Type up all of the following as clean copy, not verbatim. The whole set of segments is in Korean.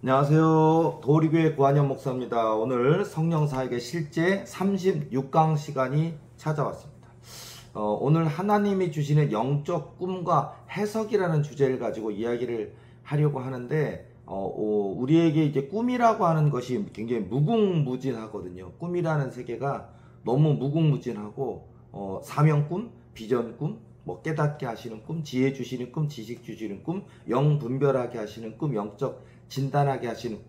안녕하세요. 도리교회 구한현 목사입니다. 오늘 성령사역의 실제 36강 시간이 찾아왔습니다. 오늘 하나님이 주시는 영적 꿈과 해석이라는 주제를 가지고 이야기를 하려고 하는데 우리에게 이제 꿈이라고 하는 것이 굉장히 무궁무진하거든요. 꿈이라는 세계가 너무 무궁무진하고 사명꿈, 비전꿈, 깨닫게 하시는 꿈, 지혜 주시는 꿈, 지식 주시는 꿈, 영 분별하게 하시는 꿈, 영적 진단하게 하시는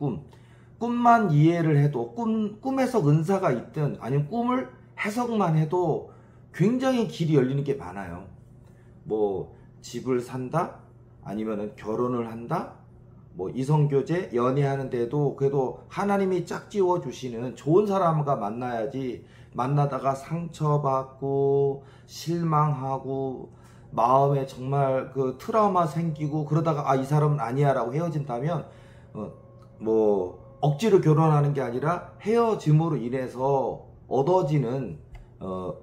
꿈만 이해를 해도 꿈에서 은사가 있든 아니면 꿈을 해석만 해도 굉장히 길이 열리는 게 많아요. 집을 산다, 아니면은 결혼을 한다, 이성교제, 연애하는데도 그래도 하나님이 짝지워 주시는 좋은 사람과 만나야지, 만나다가 상처받고 실망하고 마음에 정말 그 트라우마 생기고 그러다가 이 사람은 아니야 라고 헤어진다면 억지로 결혼하는 게 아니라 헤어짐으로 인해서 얻어지는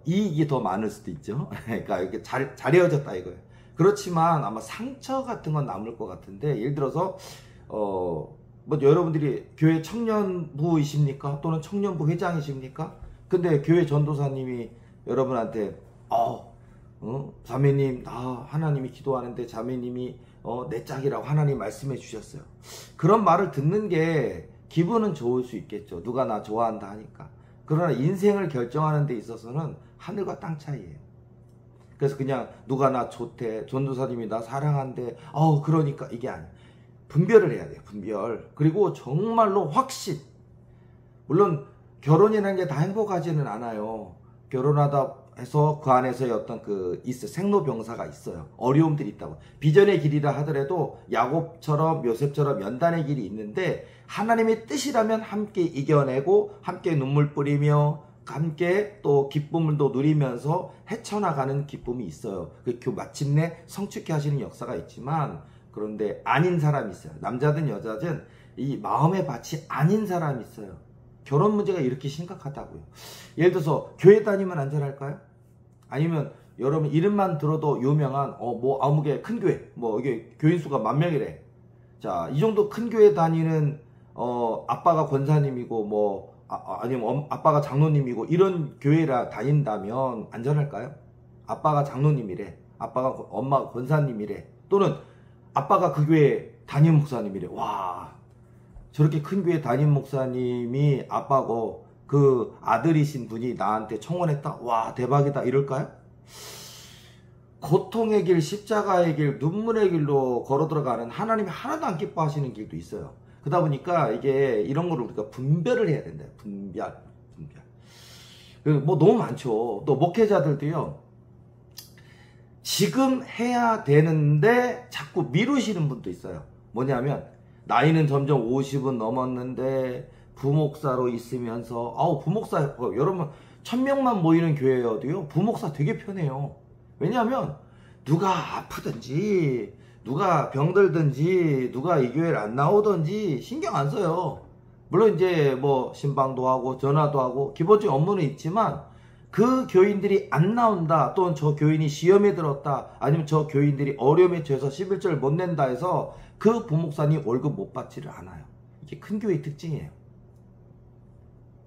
이익이 더 많을 수도 있죠. 그러니까 이렇게 잘 헤어졌다 이거예요. 그렇지만 아마 상처 같은 건 남을 것 같은데, 예를 들어서 여러분들이 교회 청년부이십니까? 또는 청년부 회장이십니까? 근데 교회 전도사님이 여러분한테 자매님, 나 하나님이 기도하는데 자매님이 내 짝이라고 하나님 말씀해 주셨어요. 그런 말을 듣는 게 기분은 좋을 수 있겠죠. 누가 나 좋아한다 하니까. 그러나 인생을 결정하는 데 있어서는 하늘과 땅 차이예요. 그래서 그냥 누가 나 좋대, 전도사님이 나 사랑한대, 그러니까 이게 아니에요. 분별을 해야 돼요. 분별. 그리고 정말로 확신. 물론 결혼이라는 게 다 행복하지는 않아요. 결혼하다 해서 그 안에서의 어떤 생로병사가 있어요. 어려움들이 있다고. 비전의 길이라 하더라도 야곱처럼 요셉처럼 연단의 길이 있는데, 하나님의 뜻이라면 함께 이겨내고 함께 눈물 뿌리며 함께 또 기쁨을 또 누리면서 헤쳐나가는 기쁨이 있어요. 마침내 성취케 하시는 역사가 있지만, 그런데 아닌 사람이 있어요. 남자든 여자든 이 마음의 밭이 아닌 사람이 있어요. 결혼 문제가 이렇게 심각하다고요. 예를 들어서 교회 다니면 안전할까요? 아니면 여러분 이름만 들어도 유명한 아무개 큰 교회, 이게 교인 수가 10,000명이래. 자, 이 정도 큰 교회 다니는 아빠가 권사님이고 아니면 아빠가 장로님이고 이런 교회라 다닌다면 안전할까요? 아빠가 장로님이래, 엄마가 권사님이래, 또는 아빠가 그 교회 담임 목사님이래. 와, 저렇게 큰 교회 담임 목사님이 아빠고 그 아들이신 분이 나한테 청혼했다? 와, 대박이다. 이럴까요? 고통의 길, 십자가의 길, 눈물의 길로 걸어 들어가는 하나님이 하나도 안 기뻐하시는 길도 있어요. 그러다 보니까 이런 거를 우리가 분별을 해야 된다. 분별. 너무 많죠. 또 목회자들도요, 지금 해야 되는데 자꾸 미루시는 분도 있어요. 뭐냐면, 나이는 점점 50은 넘었는데 부목사로 있으면서 부목사, 여러분 1,000명만 모이는 교회여도요 부목사 되게 편해요. 왜냐하면 누가 아프든지 누가 병들든지 누가 이 교회를 안 나오든지 신경 안 써요. 물론 이제 신방도 하고 전화도 하고 기본적인 업무는 있지만, 그 교인들이 안 나온다, 또는 저 교인이 시험에 들었다, 아니면 저 교인들이 어려움에 처해서 11절을 못 낸다 해서 그 부목사님 월급 못 받지를 않아요. 이게 큰 교회의 특징이에요.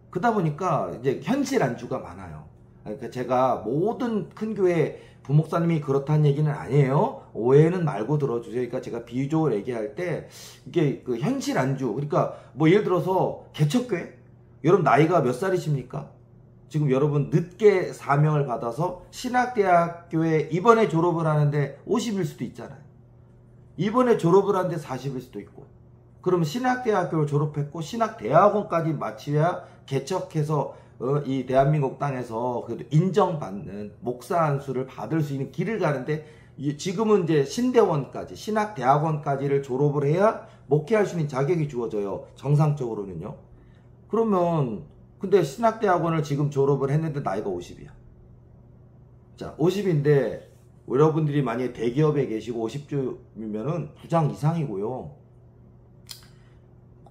그러다 보니까 이제 현실 안주가 많아요. 그러니까 제가 모든 큰 교회 부목사님이 그렇다는 얘기는 아니에요. 오해는 말고 들어주세요. 그러니까 제가 비유적으로 얘기할 때 이게 현실 안주. 그러니까 예를 들어서 개척교회, 여러분 나이가 몇 살이십니까? 지금 여러분 늦게 사명을 받아서 신학대학교에 이번에 졸업을 하는데 50일 수도 있잖아요. 이번에 졸업을 하는데 40일 수도 있고. 그러면 신학대학교를 졸업했고 신학대학원까지 마쳐야 개척해서 이 대한민국 땅에서 그래도 인정받는 목사 안수를 받을 수 있는 길을 가는데, 지금은 이제 신대원까지, 신학대학원까지를 졸업을 해야 목회할 수 있는 자격이 주어져요. 정상적으로는요. 그러면 근데 신학대학원을 지금 졸업을 했는데 나이가 50이야. 자, 50인데 여러분들이 만약에 대기업에 계시고 50주면은 부장 이상이고요.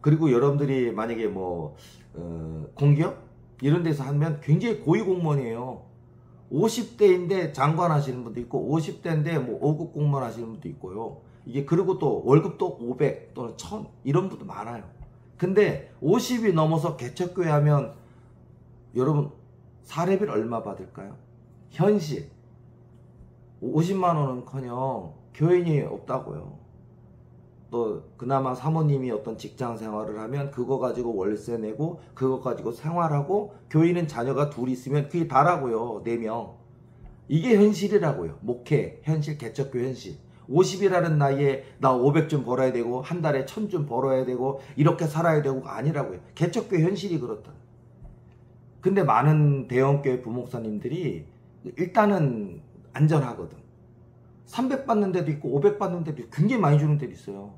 그리고 여러분들이 만약에 공기업 이런 데서 하면 굉장히 고위 공무원이에요. 50대인데 장관 하시는 분도 있고 50대인데 5급 공무원 하시는 분도 있고요. 이게 그리고 또 월급도 500 또는 1000 이런 분도 많아요. 근데 50이 넘어서 개척교회 하면 여러분 사례비를 얼마 받을까요? 현실 50만 원은커녕 교인이 없다고요. 또 그나마 사모님이 어떤 직장 생활을 하면 그거 가지고 월세 내고 그거 가지고 생활하고 교인은 자녀가 둘 있으면 그게 다라고요. 4명. 이게 현실이라고요. 목회 현실, 개척교회 현실. 50이라는 나이에 나 500 좀 벌어야 되고 한 달에 1000 좀 벌어야 되고 이렇게 살아야 되고가 아니라고요. 개척교회 현실이 그렇다. 근데 많은 대형교회 부목사님들이 일단은 안전하거든. 300 받는 데도 있고 500 받는 데도 있고 굉장히 많이 주는 데도 있어요.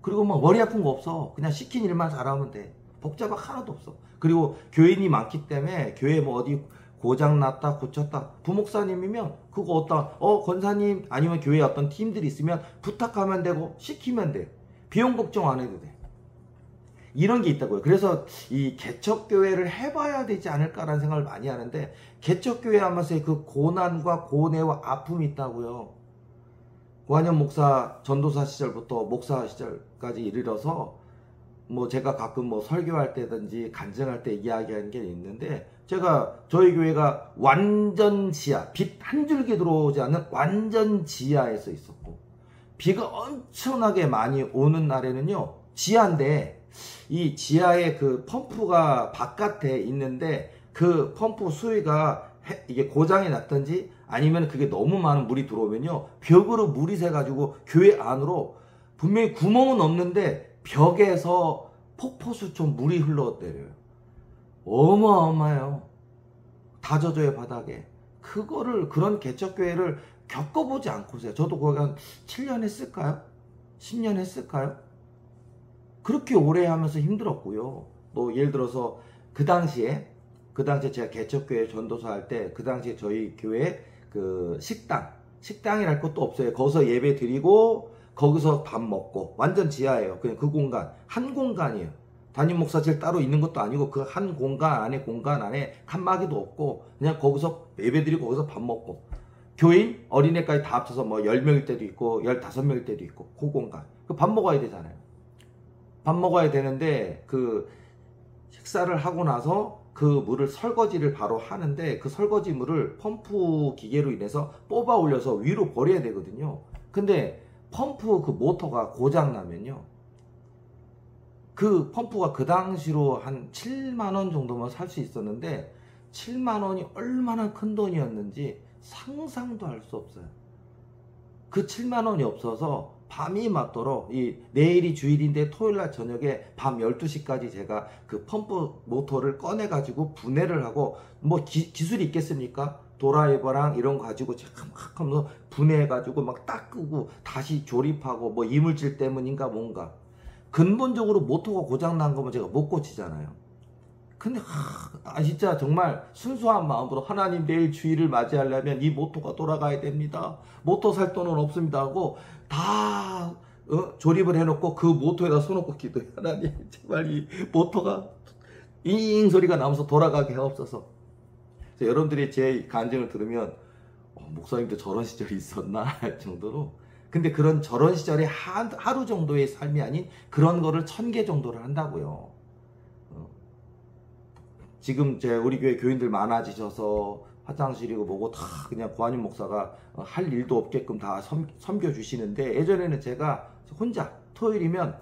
그리고 막 머리 아픈 거 없어. 그냥 시킨 일만 잘하면 돼. 복잡한 거 하나도 없어. 그리고 교인이 많기 때문에 교회 뭐 어디 고장 났다 고쳤다 부목사님이면 그거 어떤 권사님 아니면 교회에 어떤 팀들이 있으면 부탁하면 되고 시키면 돼. 비용 걱정 안 해도 돼. 이런 게 있다고요. 그래서 이 개척교회를 해봐야 되지 않을까라는 생각을 많이 하는데 개척교회 하면서 그 고난과 고뇌와 아픔이 있다고요. 고한현 목사 전도사 시절부터 목사 시절까지 이르러서 뭐 제가 가끔 뭐 설교할 때든지 간증할 때 이야기하는 게 있는데 제가 저희 교회가 완전 지하, 빛 한 줄기 들어오지 않는 완전 지하에서 있었고 비가 엄청나게 많이 오는 날에는요 지하인데 이 지하에 그 펌프가 바깥에 있는데 그 펌프 수위가 이게 고장이 났든지 아니면 그게 너무 많은 물이 들어오면요 벽으로 물이 새가지고 교회 안으로 분명히 구멍은 없는데 벽에서 폭포수처럼 물이 흘러내려요. 어마어마해요. 다 젖어요 바닥에. 그런 개척교회를 겪어보지 않고서요. 저도 거기 한 7년 했을까요? 10년 했을까요? 그렇게 오래 하면서 힘들었고요. 또 예를 들어서 그 당시에 제가 개척교회 전도사 할 때 그 당시에 저희 교회 그 식당이랄 것도 없어요. 거기서 예배 드리고 거기서 밥 먹고 완전 지하예요. 그냥 그 공간 한 공간이에요. 담임 목사실 따로 있는 것도 아니고 그 한 공간 안에 칸막이도 없고 그냥 거기서 예배 드리고 거기서 밥 먹고 교인 어린애까지 다 합쳐서 뭐 10명일 때도 있고 15명일 때도 있고 그 공간 그 밥 먹어야 되잖아요. 밥 먹어야 되는데 그 식사를 하고 나서 그 물을 설거지를 바로 하는데 그 설거지 물을 펌프 기계로 인해서 뽑아 올려서 위로 버려야 되거든요. 근데 펌프 그 모터가 고장 나면요. 그 펌프가 그 당시로 한 7만원 정도만 살 수 있었는데 7만원이 얼마나 큰 돈이었는지 상상도 할 수 없어요. 그 7만원이 없어서 밤이 맞도록 내일이 주일인데 토요일날 저녁에 밤 12시까지 제가 그 펌프 모터를 꺼내 가지고 분해를 하고 뭐 기술이 있겠습니까? 드라이버랑 이런 거 가지고 제가 막 하면서 분해해 가지고 막 닦고 다시 조립하고 뭐 이물질 때문인가 뭔가 근본적으로 모터가 고장 난 거면 제가 못 고치잖아요. 근데 진짜 정말 순수한 마음으로 하나님 내일 주일을 맞이하려면 이 모터가 돌아가야 됩니다. 모터 살 돈은 없습니다 하고 다 조립을 해놓고 그 모터에다 손놓고 기도해. 하나님 제발 이 모터가 잉 소리가 나면서 돌아가게 하옵소서. 여러분들이 제 간증을 들으면 목사님도 저런 시절이 있었나 할 정도로 근데 저런 시절에 하루 정도의 삶이 아닌 그런 거를 1000개 정도를 한다고요. 지금 우리 교회 교인들 많아지셔서 화장실이고 뭐고 다 그냥 고한현 목사가 할 일도 없게끔 다 섬겨주시는데 예전에는 제가 혼자 토요일이면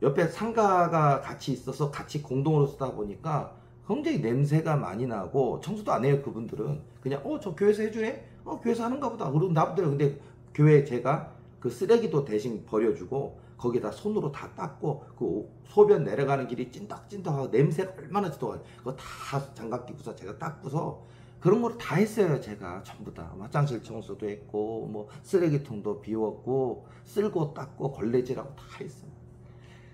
옆에 상가가 같이 있어서 같이 공동으로 쓰다 보니까 굉장히 냄새가 많이 나고 청소도 안 해요. 그분들은 그냥 저 교회에서 해주네? 교회에서 하는가 보다 그러고 놔두더라고요. 근데 교회에 제가 그 쓰레기도 대신 버려주고 거기다 손으로 다 닦고 그 소변 내려가는 길이 찐득찐득하고 냄새가 얼마나 지독하고 그거 다 장갑 끼고서 제가 닦고서 그런 걸 다 했어요. 제가 전부 다 화장실 청소도 했고 뭐 쓰레기통도 비웠고 쓸고 닦고 걸레질하고 다 했어요.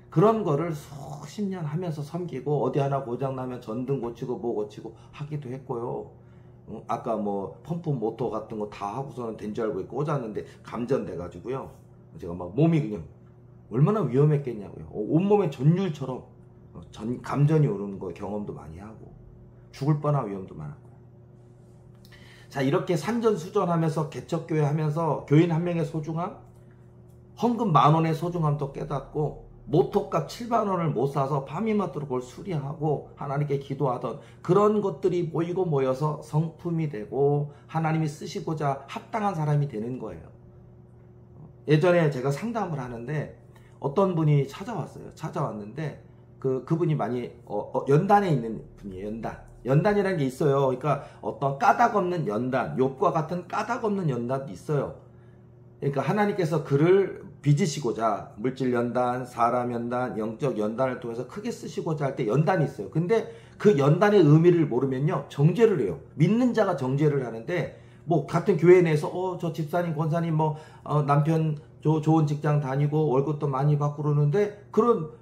그런 거를 수십 년 하면서 섬기고 어디 하나 고장나면 전등 고치고 뭐 고치고 하기도 했고요. 아까 뭐 펌프 모터 같은 거 다 하고서는 된 줄 알고 꽂았는데 감전돼 가지고요. 제가 막 몸이 그냥 얼마나 위험했겠냐고요. 온몸에 전율처럼 감전이 오르는 거 경험도 많이 하고 죽을 뻔한 위험도 많았고. 자, 이렇게 산전수전하면서 개척교회 하면서 교인 한 명의 소중함, 헌금 10,000원의 소중함도 깨닫고 모토값 70,000원을 못 사서 밤이맞도록 그걸 수리하고 하나님께 기도하던 그런 것들이 모이고 모여서 성품이 되고 하나님이 쓰시고자 합당한 사람이 되는 거예요. 예전에 제가 상담을 하는데 어떤 분이 찾아왔는데 그분이 많이 연단에 있는 분이에요. 연단이라는 게 있어요. 그러니까 어떤 까닭 없는 연단, 욥과 같은 까닭 없는 연단도 있어요. 그러니까 하나님께서 그를 빚으시고자 물질 연단, 사람 연단, 영적 연단을 통해서 크게 쓰시고자 할 때 연단이 있어요. 근데 그 연단의 의미를 모르면요, 정죄를 해요. 믿는 자가 정죄를 하는데, 뭐 같은 교회 내에서 저 집사님, 권사님 남편 좋은 직장 다니고 월급도 많이 받고 그러는데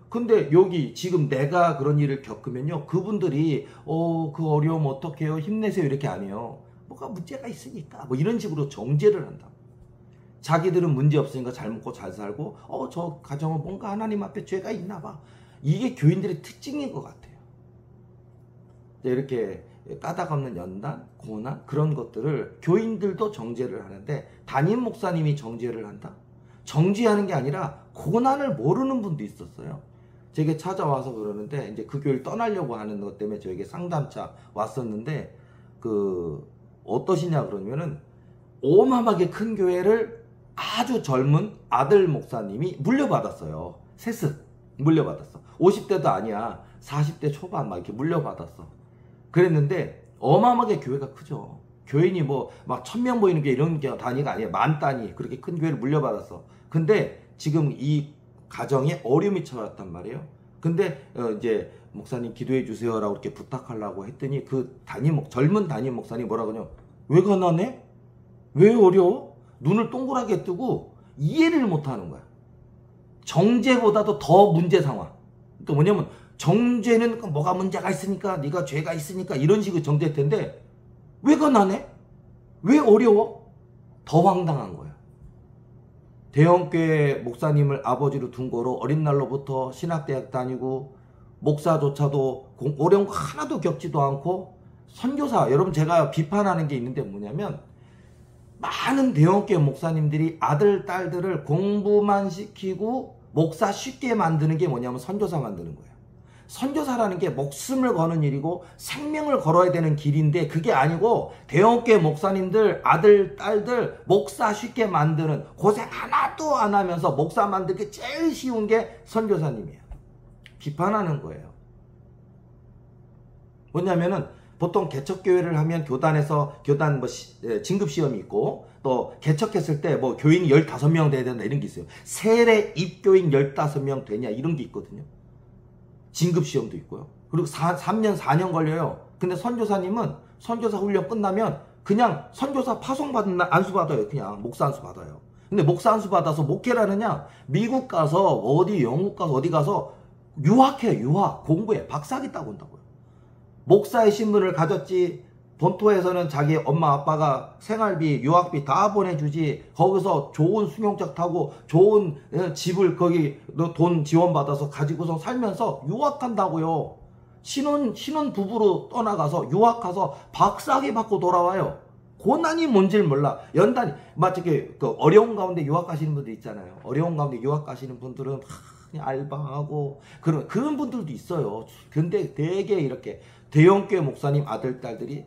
근데 여기 지금 내가 그런 일을 겪으면요, 그분들이 그 어려움 어떻게 해요? 힘내세요. 이렇게 안 해요. 뭐가 문제가 있으니까 뭐 이런 식으로 정죄를 한다. 자기들은 문제 없으니까 잘 먹고 잘 살고 저 가정은 뭔가 하나님 앞에 죄가 있나 봐. 이게 교인들의 특징인 것 같아요. 이렇게 까닭 없는 연단, 고난 그런 것들을 교인들도 정죄를 하는데 담임 목사님이 정죄를 한다? 정죄하는 게 아니라 고난을 모르는 분도 있었어요. 제게 찾아와서 그러는데 이제 그 교회를 떠나려고 하는 것 때문에 저에게 상담차 왔었는데 어떠시냐 그러면은 어마어마하게 큰 교회를 아주 젊은 아들 목사님이 물려받았어요. 세습 물려받았어. 50대도 아니야. 40대 초반 막 이렇게 물려받았어. 그랬는데 어마어마하게 교회가 크죠. 교인이 뭐 막 1,000명 모이는 게 이런 게 단위가 아니에요. 만 단위 그렇게 큰 교회를 물려받았어. 근데 지금 이 가정에 어려움이 처했단 말이에요. 근데 이제 목사님 기도해 주세요라고 이렇게 부탁하려고 했더니 그 젊은 담임 목사님이 뭐라 그러냐? 왜 가난해? 왜 어려워? 눈을 동그랗게 뜨고 이해를 못하는 거야. 정죄보다도 더 문제 상황. 그러니까 뭐냐면 정죄는 뭐가 문제가 있으니까 네가 죄가 있으니까 이런 식의 정죄일 텐데 왜 가난해? 왜 어려워? 더 황당한 거야. 대형교회 목사님을 아버지로 둔 거로 어린 날로부터 신학대학 다니고 목사조차도 어려운 거 하나도 겪지도 않고 선교사, 여러분 제가 비판하는 게 있는데 뭐냐면 많은 대형교회 목사님들이 아들, 딸들을 공부만 시키고 목사 쉽게 만드는 게 뭐냐면 선교사 만드는 거예요. 선교사라는 게 목숨을 거는 일이고 생명을 걸어야 되는 길인데 그게 아니고 대형교회 목사님들 아들, 딸들 목사 쉽게 만드는 고생 하나도 안 하면서 목사 만들기 제일 쉬운 게 선교사님이에요. 비판하는 거예요. 뭐냐면은 보통 개척교회를 하면 교단 진급시험이 있고 또 개척했을 때 뭐 교인이 15명 돼야 된다 이런 게 있어요. 세례 입교인 15명 되냐 이런 게 있거든요. 진급시험도 있고요. 그리고 3년 4년 걸려요. 근데 선교사님은 선교사 훈련 끝나면 그냥 선교사 파송받은 날 안수 받아요. 그냥 목사 안수 받아요. 근데 목사 안수 받아서 목회를 하느냐? 미국 가서 영국 가서 어디 가서 유학해. 공부해. 박사학위 따고 온다고요. 목사의 신분을 가졌지 본토에서는 자기 엄마 아빠가 생활비 유학비 다 보내주지 거기서 좋은 승용차 타고 좋은 집을 거기 돈 지원받아서 가지고서 살면서 유학한다고요. 신혼 부부로 떠나가서 유학가서 박사학위 받고 돌아와요. 고난이 뭔지를 몰라. 연단이 마치 그 어려운 가운데 유학 가시는 분들 있잖아요. 어려운 가운데 유학 가시는 분들은 그냥 알바하고 그런 분들도 있어요. 근데 되게 이렇게 대형교회 목사님 아들 딸들이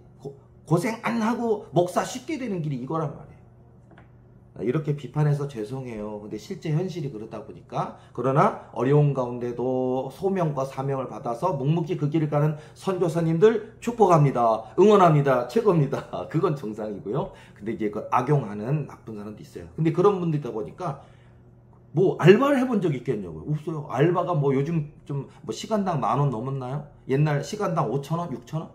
고생 안 하고 목사 쉽게 되는 길이 이거란 말이에요. 이렇게 비판해서 죄송해요. 근데 실제 현실이 그러다 보니까 그러나 어려운 가운데도 소명과 사명을 받아서 묵묵히 그 길을 가는 선교사님들 축복합니다. 응원합니다. 최고입니다. 그건 정상이고요. 근데 이제 그 악용하는 나쁜 사람도 있어요. 근데 그런 분들이다 보니까 뭐 알바를 해본 적 있겠냐고요? 없어요. 알바가 뭐 요즘 좀 뭐 시간당 10,000원 넘었나요? 옛날 시간당 5,000원, 6,000원?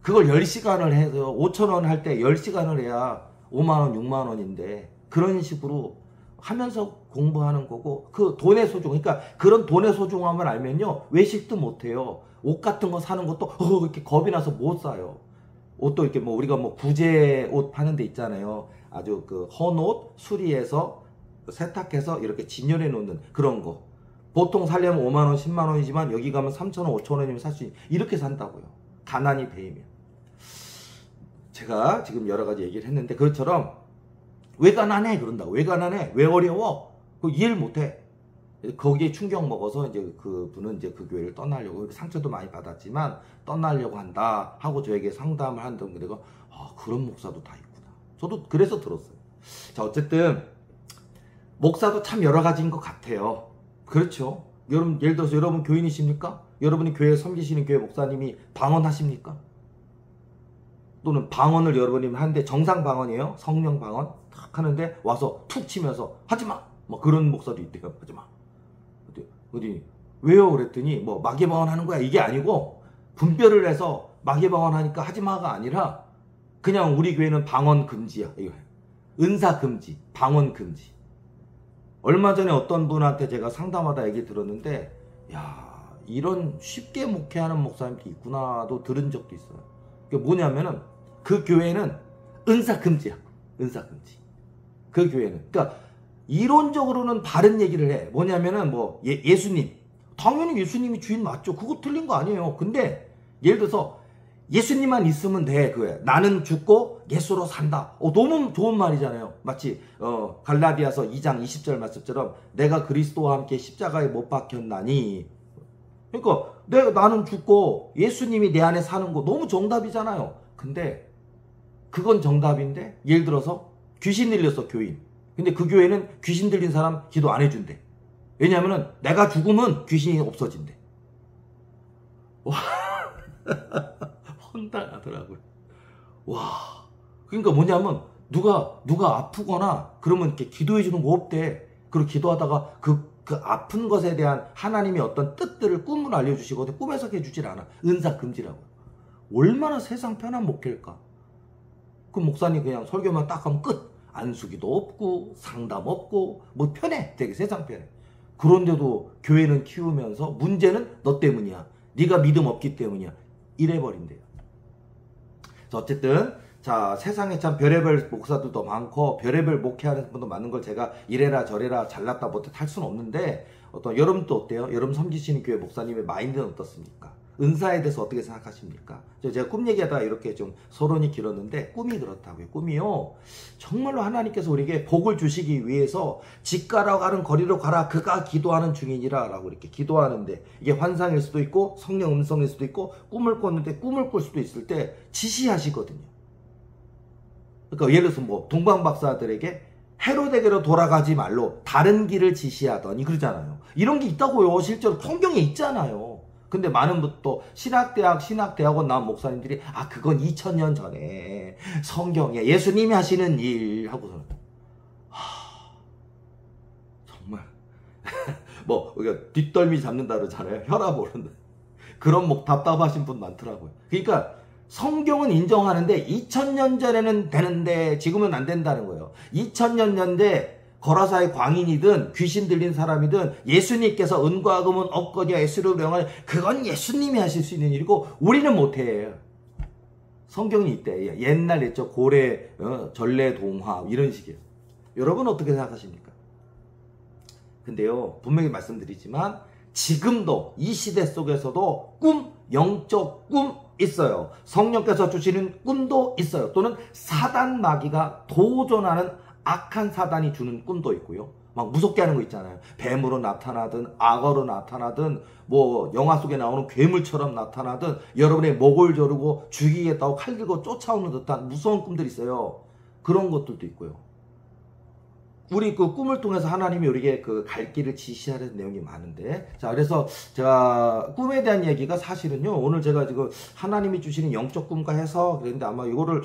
그걸 10시간을 해서 5,000원 할 때 10시간을 해야 5만원, 6만원인데 그런 식으로 하면서 공부하는 거고 그 돈의 소중, 그러니까 그런 돈의 소중함을 알면요 외식도 못해요. 옷 같은 거 사는 것도 이렇게 겁이 나서 못 사요. 옷도 이렇게 뭐 우리가 뭐 구제 옷 파는 데 있잖아요. 아주 그 헌옷 수리해서 세탁해서 이렇게 진열해 놓는 그런 거. 보통 살려면 5만원, 10만원이지만 여기 가면 3,000원, 5,000원이면 살 수 있는 이렇게 산다고요. 가난이 배이면. 제가 지금 여러 가지 얘기를 했는데 그것처럼 왜 가난해? 그런다고. 왜 가난해? 왜 어려워? 이해를 못해. 거기에 충격 먹어서 이제 그분은 이제 그 교회를 떠나려고, 상처도 많이 받았지만 떠나려고 한다 하고 저에게 상담을 한다고. 내가 그런 목사도 다 있구나. 저도 그래서 들었어요. 자, 어쨌든 목사도 참 여러 가지인 것 같아요. 그렇죠. 여러분, 예를 들어서 여러분 교인이십니까? 여러분이 교회 섬기시는 교회 목사님이 방언하십니까? 또는 방언을 여러분이 하는데, 정상 방언이에요. 성령 방언 탁 하는데 와서 툭 치면서 하지마, 뭐 그런 목사도 있대요. 하지마. 어디 왜요? 그랬더니 뭐 마귀 방언 하는 거야, 이게 아니고 분별을 해서 마귀 방언 하니까 하지마가 아니라 그냥 우리 교회는 방언 금지야. 이거 은사 금지, 방언 금지. 얼마 전에 어떤 분한테 제가 상담하다 얘기 들었는데, 야, 이런 쉽게 목회하는 목사님도 있구나도 들은 적도 있어요. 그게 뭐냐면은 그 교회는 은사 금지야. 은사 금지. 그 교회는. 그러니까 이론적으로는 바른 얘기를 해. 뭐냐면은 뭐 예수님. 당연히 예수님이 주인 맞죠. 그거 틀린 거 아니에요. 근데 예를 들어서 예수님만 있으면 돼. 그거야. 나는 죽고 예수로 산다. 너무 좋은 말이잖아요. 마치 갈라디아서 2장 20절 말씀처럼 내가 그리스도와 함께 십자가에 못 박혔나니. 그러니까 나는 죽고 예수님이 내 안에 사는 거 너무 정답이잖아요. 근데 그건 정답인데 예를 들어서 귀신 들렸어, 교인. 근데 그 교회는 귀신 들린 사람 기도 안 해준대. 왜냐면은 내가 죽으면 귀신이 없어진대. 와, 황당하더라고요. 와, 그러니까 뭐냐면 누가 아프거나 그러면 이렇게 기도해 주는 거 없대. 그리고 기도하다가 그 아픈 것에 대한 하나님의 어떤 뜻들을 꿈을 알려주시거든. 꿈에서 해주질 않아. 은사 금지라고. 얼마나 세상 편한 목회일까. 그 목사님 그냥 설교만 딱 하면 끝. 안수기도 없고 상담 없고 뭐 편해. 되게 세상 편해. 그런데도 교회는 키우면서 문제는 너 때문이야. 네가 믿음 없기 때문이야. 이래버린대요. 어쨌든 자, 세상에 참 별의별 목사들도 많고 별의별 목회하는 분도 많은 걸 제가 이래라 저래라 잘났다 못했다 할 수는 없는데, 여러분도 어때요? 여러분 섬기시는 교회 목사님의 마인드는 어떻습니까? 은사에 대해서 어떻게 생각하십니까? 제가 꿈 얘기하다가 이렇게 좀 서론이 길었는데, 꿈이 그렇다고요. 꿈이요, 정말로 하나님께서 우리에게 복을 주시기 위해서 집 가러 가는 거리로 가라, 그가 기도하는 중이니라 라고 이렇게 기도하는데, 이게 환상일 수도 있고 성령 음성일 수도 있고 꿈을 꿨는데 꿈을 꿀 수도 있을 때 지시하시거든요. 그러니까 예를 들어서 뭐 동방박사들에게 헤로데게로 돌아가지 말로 다른 길을 지시하더니 그러잖아요. 이런 게 있다고요. 실제로 성경에 있잖아요. 근데 많은 또 신학대학원 나온 목사님들이 그건 2000년 전에 성경에 예수님이 하시는 일 하고서는 정말 뭐 우리가 뒷덜미 잡는다 그러잖아요. 혈압 오른다. 그런 답답하신 분 많더라고요. 그러니까 성경은 인정하는데 2000년 전에는 되는데 지금은 안 된다는 거예요. 2000년 전에 거라사의 광인이든 귀신 들린 사람이든 예수님께서 은과 금은 없거니와 예수를 명하니 그건 예수님이 하실 수 있는 일이고 우리는 못해. 성경이 있대. 옛날 있죠. 고래 전래동화 이런 식이에요. 여러분 어떻게 생각하십니까? 근데요, 분명히 말씀드리지만 지금도 이 시대 속에서도 영적 꿈 있어요. 성령께서 주시는 꿈도 있어요. 또는 사단 마귀가 도전하는 악한 사단이 주는 꿈도 있고요. 막 무섭게 하는 거 있잖아요. 뱀으로 나타나든 악어로 나타나든 뭐 영화 속에 나오는 괴물처럼 나타나든 여러분의 목을 조르고 죽이겠다고 칼 들고 쫓아오는 듯한 무서운 꿈들이 있어요. 그런 것들도 있고요. 우리 그 꿈을 통해서 하나님이 우리에게 그 갈 길을 지시하는 내용이 많은데, 자, 그래서 제가 꿈에 대한 얘기가 사실은요, 오늘 제가 지금 하나님이 주시는 영적 꿈과 해석 그랬는데 아마 이거를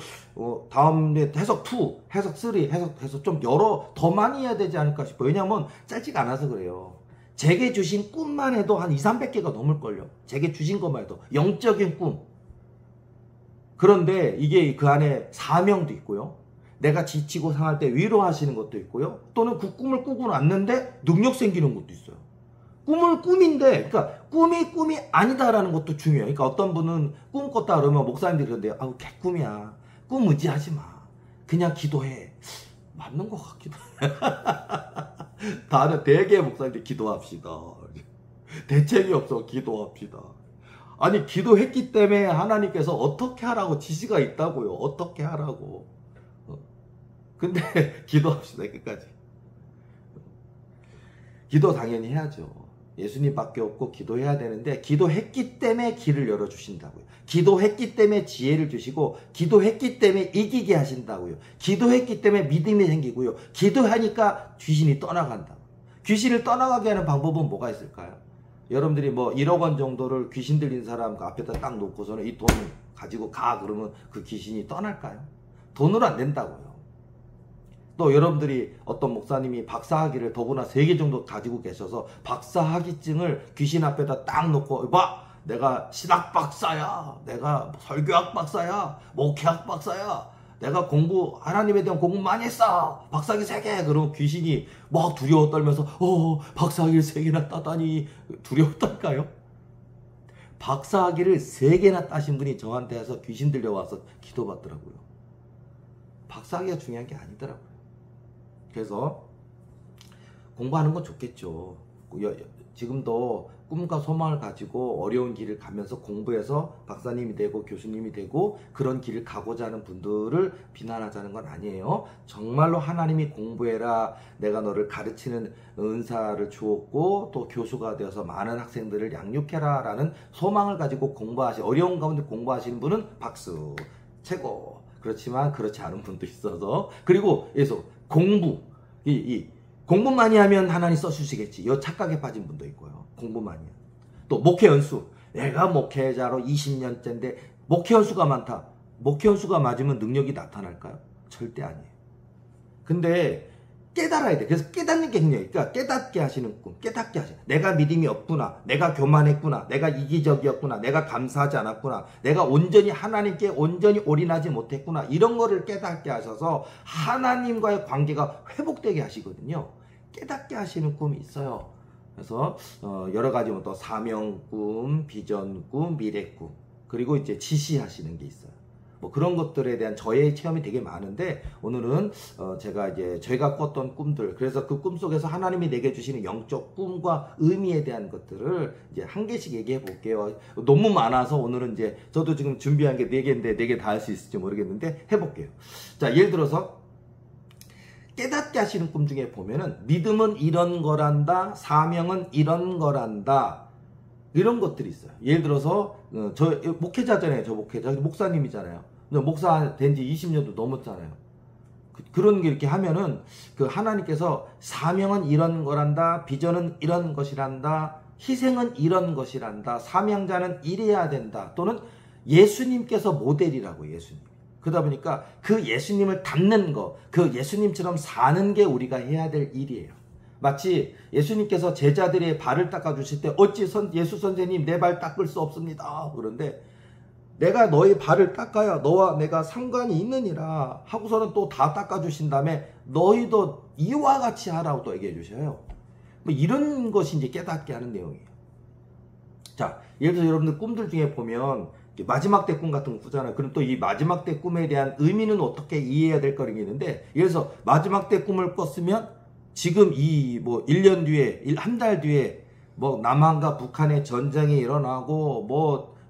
다음에 해석 2, 해석 3, 해석해서 좀 더 많이 해야 되지 않을까 싶어요. 왜냐면 짧지가 않아서 그래요. 제게 주신 꿈만 해도 한 200~300개가 넘을걸요. 제게 주신 것만 해도 영적인 꿈. 그런데 이게 그 안에 사명도 있고요. 내가 지치고 상할 때 위로하시는 것도 있고요. 또는 그 꿈을 꾸고 났는데 능력 생기는 것도 있어요. 꿈인데, 그러니까 꿈이 아니다라는 것도 중요해요. 그러니까 어떤 분은 꿈 꿨다 그러면 목사님들이 그런데요. 개꿈이야. 꿈 의지하지 마. 그냥 기도해. 맞는 것 같기도 해. 다들 대개 목사님들 기도합시다. 대책이 없어. 기도합시다. 아니, 기도했기 때문에 하나님께서 어떻게 하라고 지시가 있다고요. 어떻게 하라고. 근데 기도합시다. 끝까지. 기도 당연히 해야죠. 예수님밖에 없고 기도해야 되는데 기도했기 때문에 길을 열어주신다고요. 기도했기 때문에 지혜를 주시고 기도했기 때문에 이기게 하신다고요. 기도했기 때문에 믿음이 생기고요. 기도하니까 귀신이 떠나간다. 귀신을 떠나가게 하는 방법은 뭐가 있을까요? 여러분들이 뭐 1억 원 정도를 귀신 들린 사람 앞에다 딱 놓고서는 이 돈 가지고 가 그러면 그 귀신이 떠날까요? 돈으로 안 된다고요. 또 여러분들이 어떤 목사님이 박사학위를 더구나 3개 정도 가지고 계셔서 박사학위증을 귀신 앞에다 딱 놓고 봐! 내가 신학 박사야! 내가 설교학 박사야! 목회학 박사야! 내가 하나님에 대한 공부 많이 했어! 박사학위 3개! 그러면 귀신이 막 두려워 떨면서 박사학위를 3개나 따다니 두려웠다니까요? 박사학위를 3개나 따신 분이 저한테 와서 귀신 들려와서 기도받더라고요. 박사학위가 중요한 게 아니더라고요. 그래서 공부하는 건 좋겠죠. 지금도 꿈과 소망을 가지고 어려운 길을 가면서 공부해서 박사님이 되고 교수님이 되고 그런 길을 가고자 하는 분들을 비난하자는 건 아니에요. 정말로 하나님이 공부해라, 내가 너를 가르치는 은사를 주었고 또 교수가 되어서 많은 학생들을 양육해라 라는 소망을 가지고 어려운 가운데 공부하시는 분은 박수, 최고. 그렇지만 그렇지 않은 분도 있어서, 그리고 공부 많이 하면 하나님 써주시겠지. 이 착각에 빠진 분도 있고요. 공부 많이 하면. 또 목회 연수. 내가 목회자로 20년째인데 목회 연수가 많다. 목회 연수가 맞으면 능력이 나타날까요? 절대 아니에요. 근데 깨달아야 돼. 그래서 깨닫는 게 중요해요. 그러니까 깨닫게 하시는 꿈. 내가 믿음이 없구나. 내가 교만했구나. 내가 이기적이었구나. 내가 감사하지 않았구나. 내가 온전히 하나님께 온전히 올인하지 못했구나. 이런 거를 깨닫게 하셔서 하나님과의 관계가 회복되게 하시거든요. 깨닫게 하시는 꿈이 있어요. 그래서 여러 가지 또 사명 꿈, 비전 꿈, 미래 꿈, 그리고 이제 지시하시는 게 있어요. 뭐 그런 것들에 대한 저의 체험이 되게 많은데 오늘은 저희가 꿨던 꿈들, 그래서 그 꿈 속에서 하나님이 내게 주시는 영적 꿈과 의미에 대한 것들을 이제 한 개씩 얘기해 볼게요. 너무 많아서 오늘은 이제 저도 지금 준비한 게 4개인데 4개 다 할 수 있을지 모르겠는데 해볼게요. 자, 예를 들어서 깨닫게 하시는 꿈 중에 보면은 믿음은 이런 거란다, 사명은 이런 거란다, 이런 것들이 있어요. 예를 들어서 저 목회자잖아요. 저 목회자 목사님이잖아요. 목사 된 지 20년도 넘었잖아요. 그런 게 이렇게 하면은 그 하나님께서 사명은 이런 거란다, 비전은 이런 것이란다, 희생은 이런 것이란다, 사명자는 이래야 된다, 또는 예수님께서 모델이라고. 예수님. 그러다 보니까 그 예수님을 닮는 거, 그 예수님처럼 사는 게 우리가 해야 될 일이에요. 마치 예수님께서 제자들의 발을 닦아주실 때 어찌 예수 선생님 내 발 닦을 수 없습니다. 그런데 내가 너의 발을 닦아야 너와 내가 상관이 있느니라 하고서는 또 다 닦아주신 다음에 너희도 이와 같이 하라고 또 얘기해 주셔요. 뭐 이런 것이 이제 깨닫게 하는 내용이에요. 자, 예를 들어서 여러분들 꿈들 중에 보면 마지막 때 꿈 같은 거 꾸잖아요. 그럼 또 이 마지막 때 꿈에 대한 의미는 어떻게 이해해야 될 거는 게 있는데, 예를 들어서 마지막 때 꿈을 꿨으면 지금 이 뭐 1년 뒤에, 한 달 뒤에 뭐 남한과 북한의 전쟁이 일어나고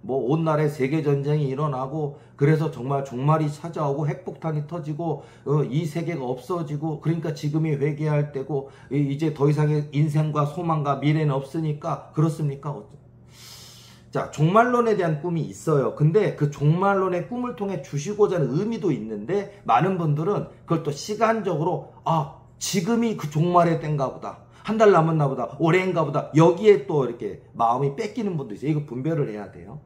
온 나라의 세계 전쟁이 일어나고, 그래서 정말 종말이 찾아오고 핵폭탄이 터지고 이 세계가 없어지고, 그러니까 지금이 회개할 때고 이제 더 이상의 인생과 소망과 미래는 없으니까, 그렇습니까? 자, 종말론에 대한 꿈이 있어요. 근데 그 종말론의 꿈을 통해 주시고자 하는 의미도 있는데, 많은 분들은 그걸 또 시간적으로 지금이 그 종말의 때인가 보다, 한 달 남았나 보다, 올해인가 보다, 여기에 또 이렇게 마음이 뺏기는 분도 있어요. 이거 분별을 해야 돼요.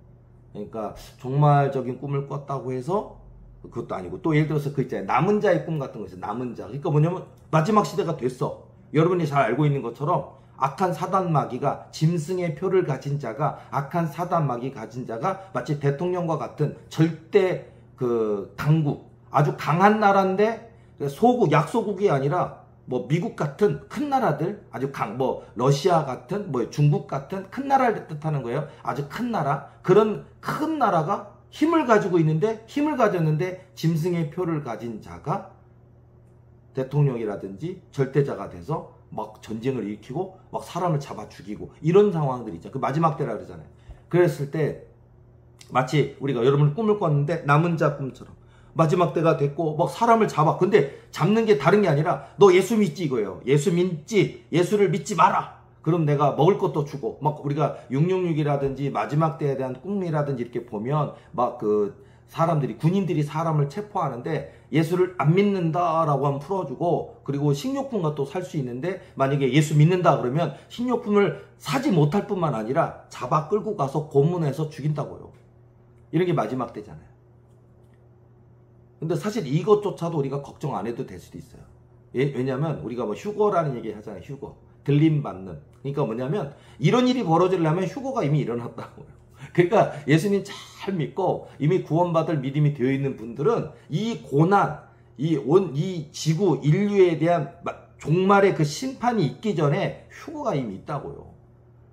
그러니까 종말적인 꿈을 꿨다고 해서 그것도 아니고, 또 예를 들어서 그 있잖아요, 남은 자의 꿈 같은 거 있어요. 남은 자. 그러니까 뭐냐면 마지막 시대가 됐어. 여러분이 잘 알고 있는 것처럼 악한 사단 마귀가, 짐승의 표를 가진 자가, 악한 사단 마귀 가진 자가 마치 대통령과 같은 절대 그 강국, 아주 강한 나라인데 소국, 약소국이 아니라 뭐 미국 같은 큰 나라들, 아주 러시아 같은, 중국 같은 큰 나라를 뜻하는 거예요. 아주 큰 나라. 그런 큰 나라가 힘을 가졌는데 짐승의 표를 가진 자가 대통령이라든지 절대자가 돼서 막 전쟁을 일으키고 막 사람을 잡아 죽이고 이런 상황들이 있죠. 그 마지막 때라 그러잖아요. 그랬을 때 마치 우리가 여러분 꿈을 꿨는데 남은 자 꿈처럼 마지막 때가 됐고 막 사람을 잡아. 근데 잡는 게 다른 게 아니라 너 예수 믿지 이거예요. 예수 믿지, 예수를 믿지 마라. 그럼 내가 먹을 것도 주고, 막 우리가 666이라든지 마지막 때에 대한 꿈이라든지 이렇게 보면 막 그 사람들이, 군인들이 사람을 체포하는데 예수를 안 믿는다라고 하면 풀어주고, 그리고 식료품 같은 살 수 있는데 만약에 예수 믿는다 그러면 식료품을 사지 못할 뿐만 아니라 잡아 끌고 가서 고문해서 죽인다고요. 이런 게 마지막 때잖아요. 근데 사실 이것조차도 우리가 걱정 안 해도 될 수도 있어요. 왜냐면 우리가 뭐 휴거라는 얘기 하잖아요. 휴거. 들림받는. 그러니까 뭐냐면 이런 일이 벌어지려면 휴거가 이미 일어났다고요. 그러니까 예수님 잘 믿고 이미 구원받을 믿음이 되어 있는 분들은 이 고난, 이 지구, 인류에 대한 종말의 그 심판이 있기 전에 휴거가 이미 있다고요.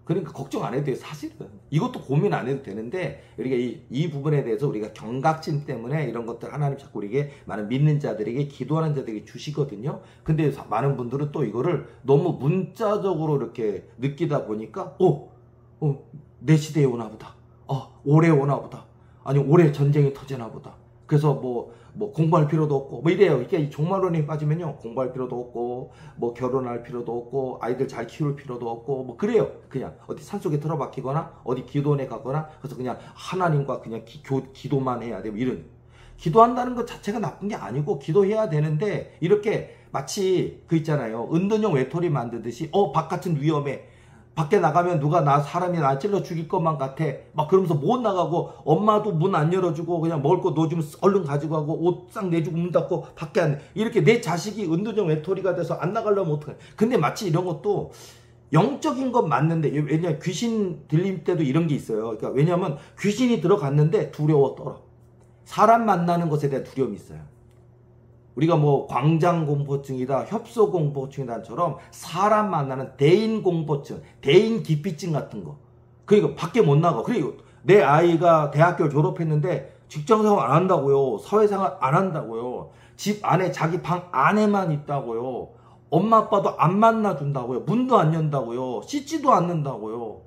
그러니까 걱정 안 해도 돼요. 사실은 이것도 고민 안 해도 되는데, 우리가 이 부분에 대해서 우리가 경각심 때문에 이런 것들 하나님 자꾸 우리에게, 많은 믿는 자들에게, 기도하는 자들에게 주시거든요. 근데 많은 분들은 또 이거를 너무 문자적으로 이렇게 느끼다 보니까 내 시대에 오나 보다, 올해 오나 보다, 아니 올해 전쟁이 터지나 보다, 그래서 뭐 공부할 필요도 없고 뭐 이래요. 이게 종말론에 빠지면요, 공부할 필요도 없고 뭐 결혼할 필요도 없고 아이들 잘 키울 필요도 없고 뭐 그래요. 그냥 어디 산속에 틀어박히거나 어디 기도원에 가거나, 그래서 그냥 하나님과 그냥 기도만 해야 돼. 뭐 이런, 기도한다는 것 자체가 나쁜 게 아니고 기도해야 되는데, 이렇게 마치 그 있잖아요, 은둔형 외톨이 만드듯이 바깥은 위험해, 밖에 나가면 누가 사람이 나 찔러 죽일 것만 같아, 막 그러면서 못 나가고, 엄마도 문 안 열어주고 그냥 먹을 거 넣어주면 얼른 가지고 가고, 옷 싹 내주고 문 닫고 밖에 안, 이렇게 내 자식이 은둔형 외톨이가 돼서 안 나가려면 어떡해. 근데 마치 이런 것도 영적인 건 맞는데, 왜냐면 귀신 들림 때도 이런 게 있어요. 그러니까 왜냐면 귀신이 들어갔는데 두려워 떨어. 사람 만나는 것에 대한 두려움이 있어요. 우리가 뭐 광장공포증이다, 협소공포증이다처럼 사람 만나는 대인공포증, 대인기피증 같은 거. 그리고 밖에 못 나가. 그리고 내 아이가 대학교를 졸업했는데 직장생활 안 한다고요. 사회생활 안 한다고요. 집 안에, 자기 방 안에만 있다고요. 엄마 아빠도 안 만나준다고요. 문도 안 연다고요. 씻지도 않는다고요.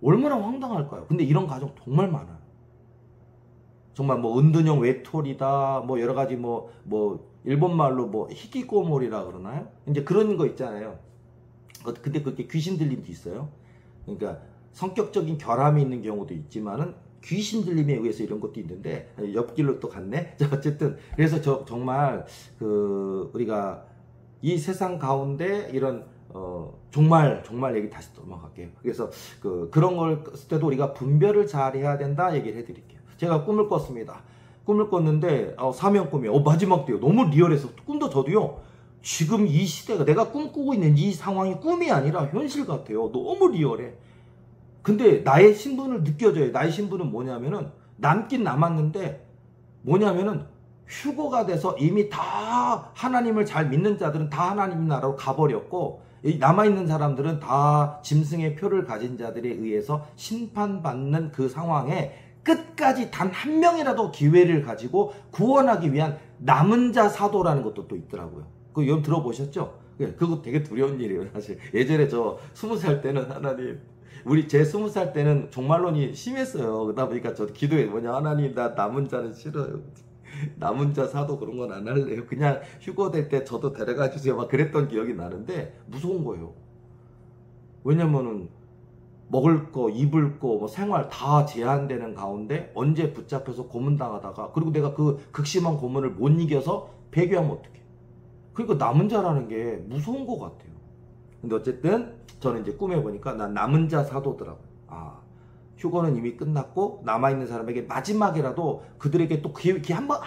얼마나 황당할까요? 근데 이런 가정 정말 많아요. 정말 뭐 은둔형 외톨이다, 뭐 여러 가지 뭐 일본말로 뭐 히키코모리라 그러나요? 이제 그런 거 있잖아요. 근데 그게 귀신 들림도 있어요. 그러니까 성격적인 결함이 있는 경우도 있지만은 귀신 들림에 의해서 이런 것도 있는데, 옆길로 또 갔네. 어쨌든 그래서 정말 우리가 이 세상 가운데 이런 정말 얘기 다시 넘어갈게요. 그래서 그런 걸 쓸 때도 우리가 분별을 잘 해야 된다 얘기를 해드릴게요. 제가 꿈을 꿨습니다. 꿈을 꿨는데 사명 꿈이에요. 마지막 때요. 너무 리얼해서 꿈도 저도요, 지금 이 시대가 내가 꿈꾸고 있는 이 상황이 꿈이 아니라 현실 같아요. 너무 리얼해. 근데 나의 신분을 느껴져요. 나의 신분은 뭐냐면은, 남긴 남았는데 뭐냐면은 휴거가 돼서 이미 다 하나님을 잘 믿는 자들은 다 하나님 나라로 가버렸고, 남아있는 사람들은 다 짐승의 표를 가진 자들에 의해서 심판받는 그 상황에 끝까지 단 한 명이라도 기회를 가지고 구원하기 위한 남은 자 사도라는 것도 또 있더라고요. 그거 여러분 들어보셨죠? 그거 되게 두려운 일이에요, 사실. 예전에 저 20살 때는 하나님, 제 20살 때는 종말론이 심했어요. 그러다 보니까 저 기도해, 하나님 나 남은 자는 싫어요. 남은 자 사도 그런 건 안 할래요. 그냥 휴거 될 때 저도 데려가 주세요. 막 그랬던 기억이 나는데, 무서운 거예요. 왜냐면은 먹을 거, 입을 거, 뭐 생활 다 제한되는 가운데 언제 붙잡혀서 고문당하다가, 그리고 내가 그 극심한 고문을 못 이겨서 폐교하면 어떡해. 그러니까 남은 자라는 게 무서운 것 같아요. 근데 어쨌든 저는 이제 꿈에 보니까 난 남은 자 사도더라고요. 휴거는 이미 끝났고 남아있는 사람에게 마지막이라도 그들에게 또 기회 한번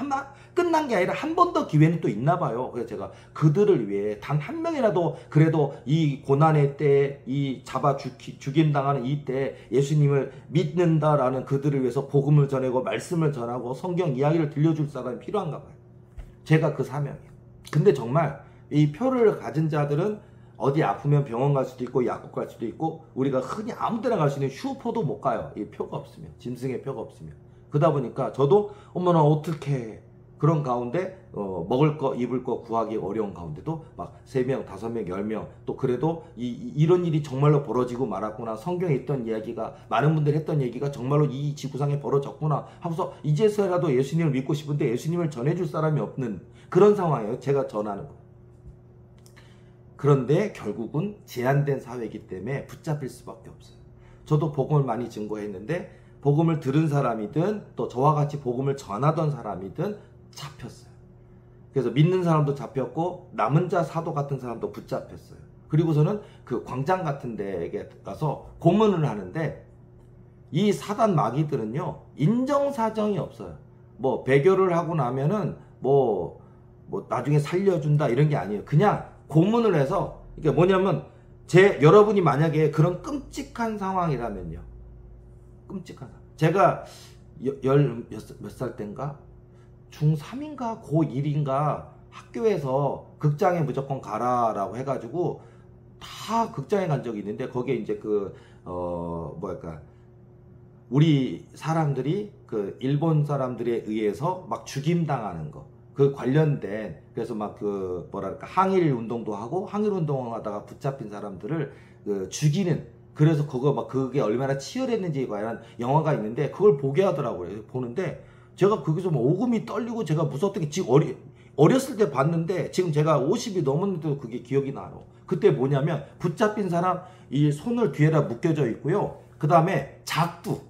끝난 게 아니라 한 번 더 기회는 또 있나 봐요. 그래서 제가 그들을 위해 단 한 명이라도 그래도 이 고난의 때, 이 죽임 당하는 이 때 예수님을 믿는다라는 그들을 위해서 복음을 전하고 말씀을 전하고 성경 이야기를 들려줄 사람이 필요한가 봐요. 제가 그 사명이에요. 근데 정말 이 표를 가진 자들은 어디 아프면 병원 갈 수도 있고 약국 갈 수도 있고, 우리가 흔히 아무 데나 갈 수 있는 슈퍼도 못 가요. 이 표가 없으면, 짐승의 표가 없으면. 그러다 보니까 저도 어머나 어떡해, 그런 가운데 먹을 거 입을 거 구하기 어려운 가운데도 막 3명 5명 10명 또 그래도 이런 일이 정말로 벌어지고 말았구나, 성경에 있던 이야기가 많은 분들이 했던 얘기가 정말로 이 지구상에 벌어졌구나 하고서 이제서라도 예수님을 믿고 싶은데 예수님을 전해줄 사람이 없는 그런 상황이에요. 제가 전하는 거. 그런데 결국은 제한된 사회이기 때문에 붙잡힐 수밖에 없어요. 저도 복음을 많이 증거했는데 복음을 들은 사람이든 또 저와 같이 복음을 전하던 사람이든 잡혔어요. 그래서 믿는 사람도 잡혔고 남은 자 사도 같은 사람도 붙잡혔어요. 그리고서는 그 광장 같은 데에 가서 고문을 하는데 이 사단 마귀들은요 인정사정이 없어요. 뭐 배교를 하고 나면은 뭐 나중에 살려준다 이런 게 아니에요. 그냥 고문을 해서 이게 뭐냐면 여러분이 만약에 그런 끔찍한 상황이라면요. 끔찍한 상황. 제가 몇 살 땐가 중3인가 고1인가 학교에서 극장에 무조건 가라라고 해가지고 다 극장에 간 적이 있는데 거기에 이제 우리 사람들이 그 일본 사람들에 의해서 막 죽임당하는 거. 그 관련된 그래서 막 항일 운동도 하고 항일 운동하다가 붙잡힌 사람들을 죽이는 그래서 그게 얼마나 치열했는지에 관한 영화가 있는데 그걸 보게 하더라고요. 보는데 제가 거기서 뭐 오금이 떨리고 제가 무섭던 게 지금 어렸을 때 봤는데 지금 제가 50이 넘었는데도 그게 기억이 나요. 그때 뭐냐면 붙잡힌 사람 이 손을 뒤에다 묶여져 있고요. 그 다음에 작두.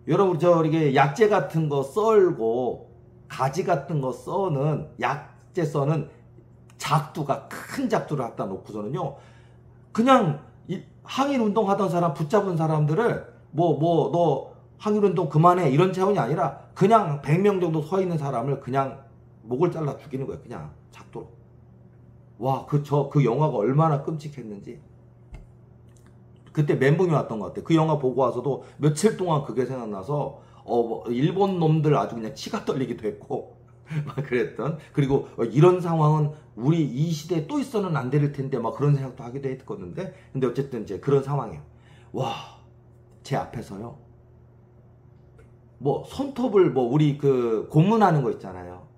여러분 이게 약재 같은 거 썰고 가지 같은 거 써는 약재 써는 작두가 큰 작두를 갖다 놓고서는요. 그냥 항일 운동 하던 사람 붙잡은 사람들을 너 항일 운동 그만해 이런 차원이 아니라 그냥 100명 정도 서 있는 사람을 그냥 목을 잘라 죽이는 거예요. 그냥 작두로. 와, 그 영화가 얼마나 끔찍했는지. 그때 멘붕이 왔던 것 같아요. 그 영화 보고 와서도 며칠 동안 그게 생각나서 일본 놈들 아주 그냥 치가 떨리기도 했고 막 그랬던. 그리고 이런 상황은 우리 이 시대에 또 있어는 안 될 텐데 막 그런 생각도 하기도 했었는데 근데 어쨌든 이제 그런 상황이에요. 와, 제 앞에서요. 손톱을 우리 고문하는 거 있잖아요.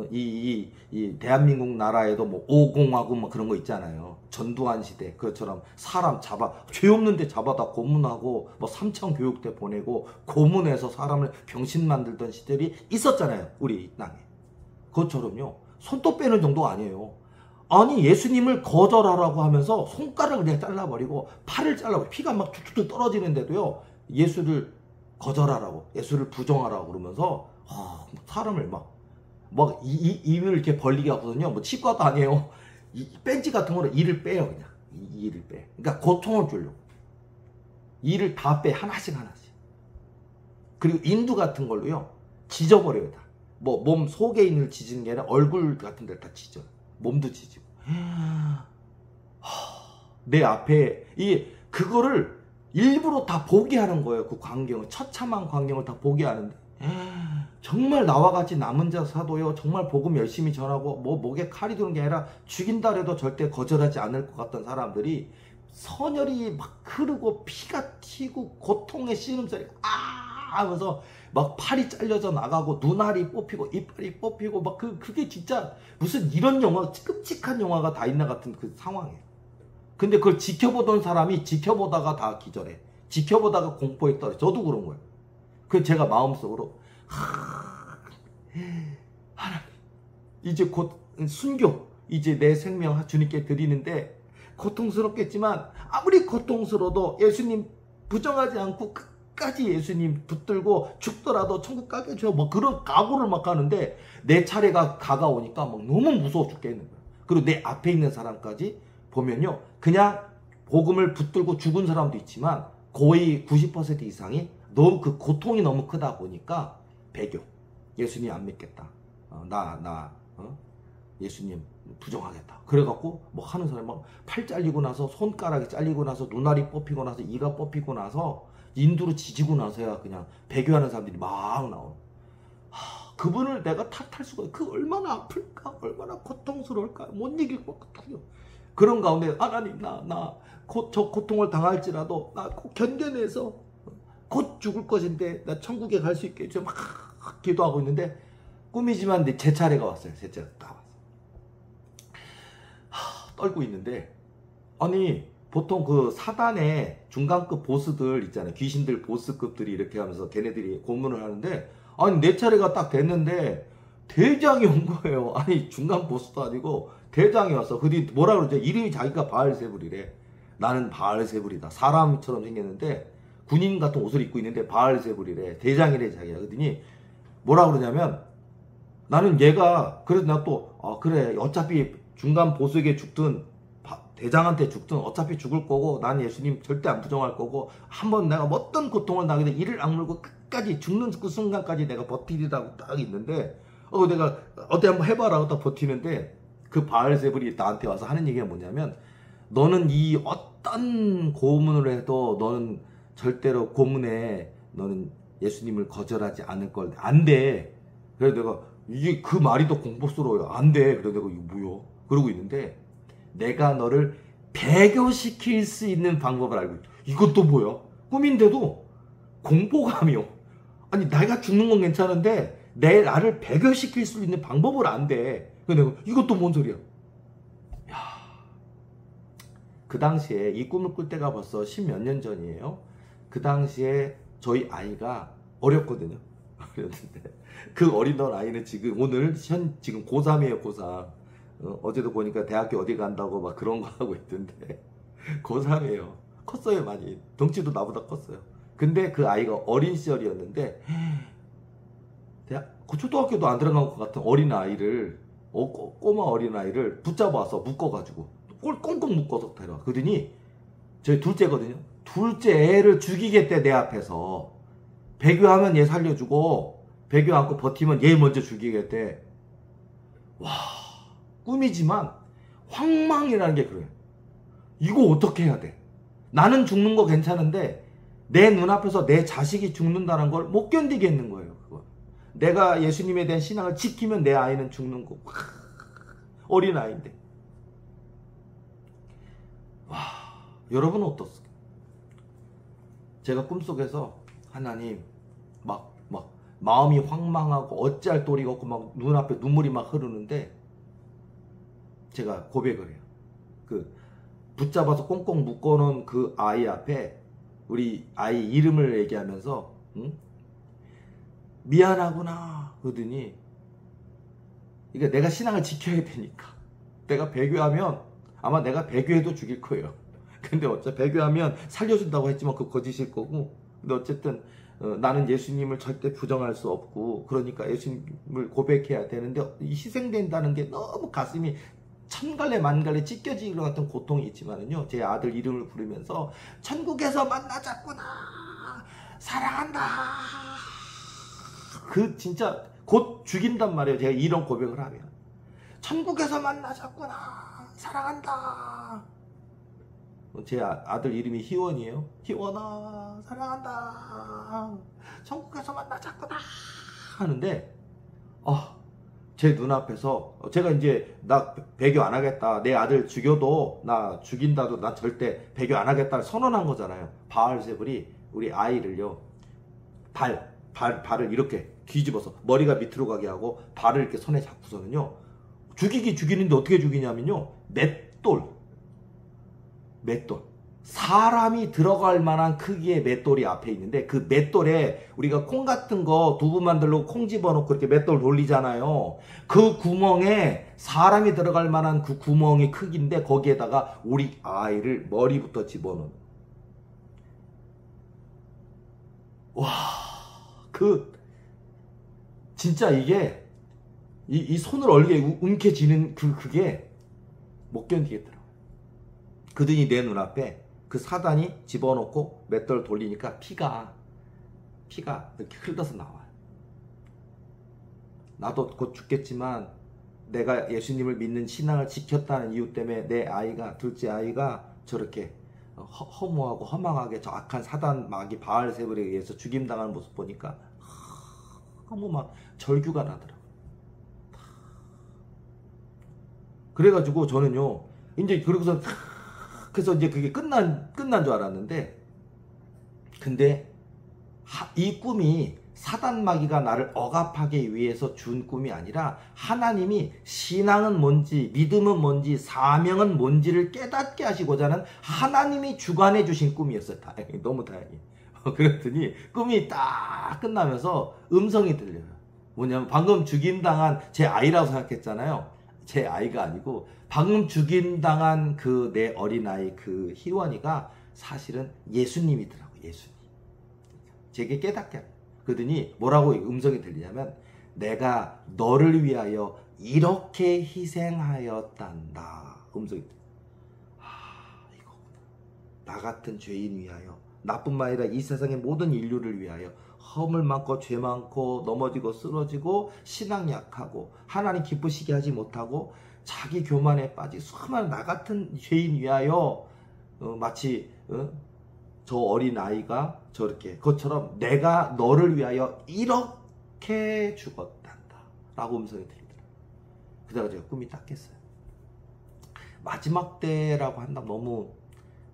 이 대한민국 나라에도 5공화국 그런 거 있잖아요. 전두환 시대 그것처럼 사람 죄 없는데 잡아다 고문하고 3천 교육대 보내고 고문해서 사람을 병신 만들던 시절이 있었잖아요. 우리 땅에. 그것처럼요. 손톱 빼는 정도가 아니에요. 아니 예수님을 거절하라고 하면서 손가락을 그냥 잘라버리고 팔을 잘라버리고 피가 막 툭툭 떨어지는데도요. 예수를 거절하라고 예수를 부정하라고 그러면서 사람을 입을 이렇게 벌리게 하거든요. 치과도 아니에요. 벤치 같은 거로 이를 빼요. 그냥 이를 빼. 그러니까 고통을 주려고 이를 다 빼 하나씩. 그리고 인두 같은 걸로요 지져버려요. 다. 몸 속에 있는 지지는 게 아니라 얼굴 같은 데를 다 지져요. 몸도 지지고. 내 앞에 그거를 일부러 다 보게 하는 거예요. 그 광경을, 처참한 광경을 다 보게 하는데 정말 나와 같이 남은 자 사도요 정말 복음 열심히 전하고 목에 칼이 드는 게 아니라 죽인다 해도 절대 거절하지 않을 것 같던 사람들이 선혈이 막 흐르고 피가 튀고 고통의 신음소리가 하면서 막 팔이 잘려져 나가고 눈알이 뽑히고 이빨이 뽑히고 그게 진짜 무슨 이런 영화 끔찍한 영화가 다 있나 같은 그 상황이에요. 근데 그걸 지켜보던 사람이 지켜보다가 다 기절해. 지켜보다가 공포에 떨어져. 저도 그런 거예요. 그래서 제가 마음속으로 하나님 이제 곧 순교 이제 내 생명 주님께 드리는데 고통스럽겠지만 아무리 고통스러워도 예수님 부정하지 않고 끝까지 예수님 붙들고 죽더라도 천국 가게 해줘요. 그런 각오를 막 하는데 내 차례가 다가오니까 너무 무서워 죽겠는 거예요. 그리고 내 앞에 있는 사람까지 보면요 그냥 복음을 붙들고 죽은 사람도 있지만 거의 90% 이상이 너무 그 고통이 너무 크다 보니까 배교. 예수님 안 믿겠다. 예수님 부정하겠다. 그래갖고 하는 사람이 팔 잘리고 나서 손가락이 잘리고 나서 눈알이 뽑히고 나서 이가 뽑히고 나서 인두로 지지고 나서야 그냥 배교하는 사람들이 막 나오는. 그분을 내가 탓할 수가 없어요. 얼마나 아플까? 얼마나 고통스러울까? 못 이길 것 같아요. 그런 가운데 하나님 저 고통을 당할지라도 나 꼭 견뎌내서 곧 죽을 것인데 나 천국에 갈 수 있게 좀 막 기도하고 있는데 꿈이지만 제 차례가 왔어요. 제 차례가 딱 왔어요. 떨고 있는데, 아니 보통 그 사단의 중간급 보스들 있잖아요. 귀신들 보스급들이 이렇게 하면서 걔네들이 고문을 하는데, 아니 내 차례가 딱 됐는데 대장이 온 거예요. 아니 중간 보스도 아니고 대장이 왔어. 그뒤 뭐라 그러죠? 이름이 자기가 바알세불이래. 나는 바알세불이다. 사람처럼 생겼는데 군인 같은 옷을 입고 있는데 바알세불이래. 대장이래 자기가. 그러더니 뭐라 그러냐면, 나는 얘가 그래도 나 또 그래 어차피 중간 보스에게 죽든 대장한테 죽든 어차피 죽을 거고, 난 예수님 절대 안 부정할 거고, 한번 내가 어떤 고통을 당하든 이를 악물고 끝까지 죽는 그 순간까지 내가 버티리라고 딱 있는데, 내가 어때 한번 해봐라 딱 버티는데, 그 바알세불이 나한테 와서 하는 얘기가 뭐냐면, 너는 이 어떤 고문을 해도 너는 절대로 고문에 너는 예수님을 거절하지 않을 걸. 안 돼. 그래서 내가 이게 그 말이 더 공포스러워요. 안 돼. 그래서 내가 이거 뭐야? 그러고 있는데, 내가 너를 배교시킬 수 있는 방법을 알고 있어. 이것도 뭐야? 꿈인데도 공포감이요. 아니 내가 죽는 건 괜찮은데 나를 배교시킬 수 있는 방법을 안 돼. 그래서 내가 이것도 뭔 소리야? 야, 그 당시에 이 꿈을 꿀 때가 벌써 10몇 년 전이에요. 그 당시에 저희 아이가 어렸거든요. 어렸는데 그 어린 아이는 지금 지금 고3이에요. 고3. 어제도 보니까 대학교 어디 간다고 막 그런 거 하고 있던데 고3이에요. 컸어요. 많이. 덩치도 나보다 컸어요. 근데 그 아이가 어린 시절이었는데, 초등학교도 안 들어간 것 같은 어린 아이를, 꼬마 어린 아이를 붙잡아서 묶어가지고 꽁꽁 묶어서 데려와. 그러더니 저희 둘째거든요. 둘째 애를 죽이겠대. 내 앞에서 배교하면 얘 살려주고 배교 않고 버티면 얘 먼저 죽이겠대. 와, 꿈이지만 황망이라는 게 그래요. 이거 어떻게 해야 돼? 나는 죽는 거 괜찮은데 내 눈앞에서 내 자식이 죽는다는 걸 못 견디겠는 거예요. 그거. 내가 예수님에 대한 신앙을 지키면 내 아이는 죽는 거. 어린 아이인데. 와, 여러분은 어떻습니까? 제가 꿈속에서 하나님 막 마음이 황망하고 어찌할 도리가 없고 막 눈앞에 눈물이 막 흐르는데, 제가 고백을 해요. 그 붙잡아서 꽁꽁 묶어놓은 그 아이 앞에 우리 아이 이름을 얘기하면서, 응? 미안하구나 그러더니, 이게 내가 신앙을 지켜야 되니까 내가 배교하면 아마 내가 배교해도 죽일 거예요. 근데 어차피 배교하면 살려준다고 했지만 그거 거짓일 거고, 근데 어쨌든 나는 예수님을 절대 부정할 수 없고, 그러니까 예수님을 고백해야 되는데 희생된다는 게 너무 가슴이 천갈래 만갈래 찢겨지는 것 같은 고통이 있지만은요, 제 아들 이름을 부르면서 천국에서 만나자꾸나 사랑한다, 그 진짜 곧 죽인단 말이에요. 제가 이런 고백을 하면 천국에서 만나자꾸나 사랑한다. 제 아들 이름이 희원이에요. 희원아 사랑한다, 천국에서 만나자꾸나 하는데, 제 눈앞에서 제가 이제 나 배교 안 하겠다, 내 아들 죽여도 나 죽인다도 나 절대 배교 안 하겠다 선언한 거잖아요. 바알세불이 우리 아이를요, 발을 이렇게 뒤집어서 머리가 밑으로 가게 하고 발을 이렇게 손에 잡고서는요, 죽이는데 어떻게 죽이냐면요, 맷돌, 사람이 들어갈 만한 크기의 맷돌이 앞에 있는데, 그 맷돌에 우리가 콩 같은 거 두부 만들려고 콩 집어넣고 이렇게 맷돌 돌리잖아요. 그 구멍에 사람이 들어갈 만한 그 구멍이 크기인데, 거기에다가 우리 아이를 머리부터 집어넣는. 와, 진짜 이게 이 손을 얼게 움켜쥐는 그게 못 견디겠더라고요. 그러더니 내 눈앞에 그 사단이 집어넣고 맷돌 돌리니까 피가 이렇게 흘러서 나와요. 나도 곧 죽겠지만 내가 예수님을 믿는 신앙을 지켰다는 이유 때문에 내 아이가, 둘째 아이가 저렇게 허무하고 허망하게 저 악한 사단 마귀 바알세불에 의해서 죽임당하는 모습 보니까 너무 막 절규가 나더라고요. 그래가지고 저는요, 이제 그러고서 그래서 이제 그게 끝난 줄 알았는데, 근데 이 꿈이 사단 마귀가 나를 억압하기 위해서 준 꿈이 아니라 하나님이 신앙은 뭔지, 믿음은 뭔지, 사명은 뭔지를 깨닫게 하시고자 하는 하나님이 주관해 주신 꿈이었어요. 다행히, 너무 다행히. 그랬더니 꿈이 딱 끝나면서 음성이 들려요. 뭐냐면 방금 죽임당한 제 아이라고 생각했잖아요. 제 아이가 아니고 방금 죽임당한 그 내 어린아이 그 희원이가 사실은 예수님이더라고요. 예수님. 제게 깨닫게 합니다. 그러더니 뭐라고 음성이 들리냐면 내가 너를 위하여 이렇게 희생하였단다. 음성이 들려요. 이거구나. 나 같은 죄인 위하여, 나뿐만 아니라 이 세상의 모든 인류를 위하여 허물 많고 죄 많고 넘어지고 쓰러지고 신앙 약하고 하나님 기쁘시게 하지 못하고 자기 교만에 빠지 수많은 나 같은 죄인 위하여 마치 저 어린 아이가 저렇게 그것처럼 내가 너를 위하여 이렇게 죽었단다 라고 음성이 들리더라고요. 그다가 제가 꿈이 딱 깼어요. 마지막 때라고 한다면 너무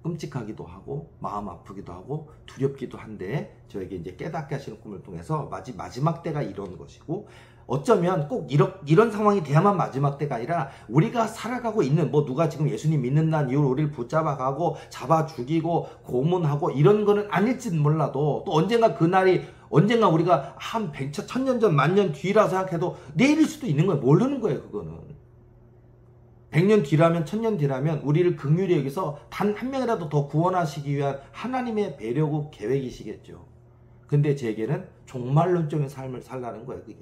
끔찍하기도 하고 마음 아프기도 하고 두렵기도 한데 저에게 이제 깨닫게 하시는 꿈을 통해서 마지막 때가 이런 것이고, 어쩌면 꼭 이런 상황이 돼야만 마지막 때가 아니라 우리가 살아가고 있는, 뭐 누가 지금 예수님 믿는다는 이유로 우리를 붙잡아가고 잡아 죽이고 고문하고 이런 거는 아닐지는 몰라도 또 언젠가 그날이 언젠가 우리가 한 100년, 1000년 전, 만년 뒤라 생각해도 내일일 수도 있는 거예요. 모르는 거예요. 그거는 100년 뒤라면 1000년 뒤라면 우리를 긍휼히 여기서 단 한 명이라도 더 구원하시기 위한 하나님의 배려고 계획이시겠죠. 근데 제게는 종말론적인 삶을 살라는 거예요. 그게.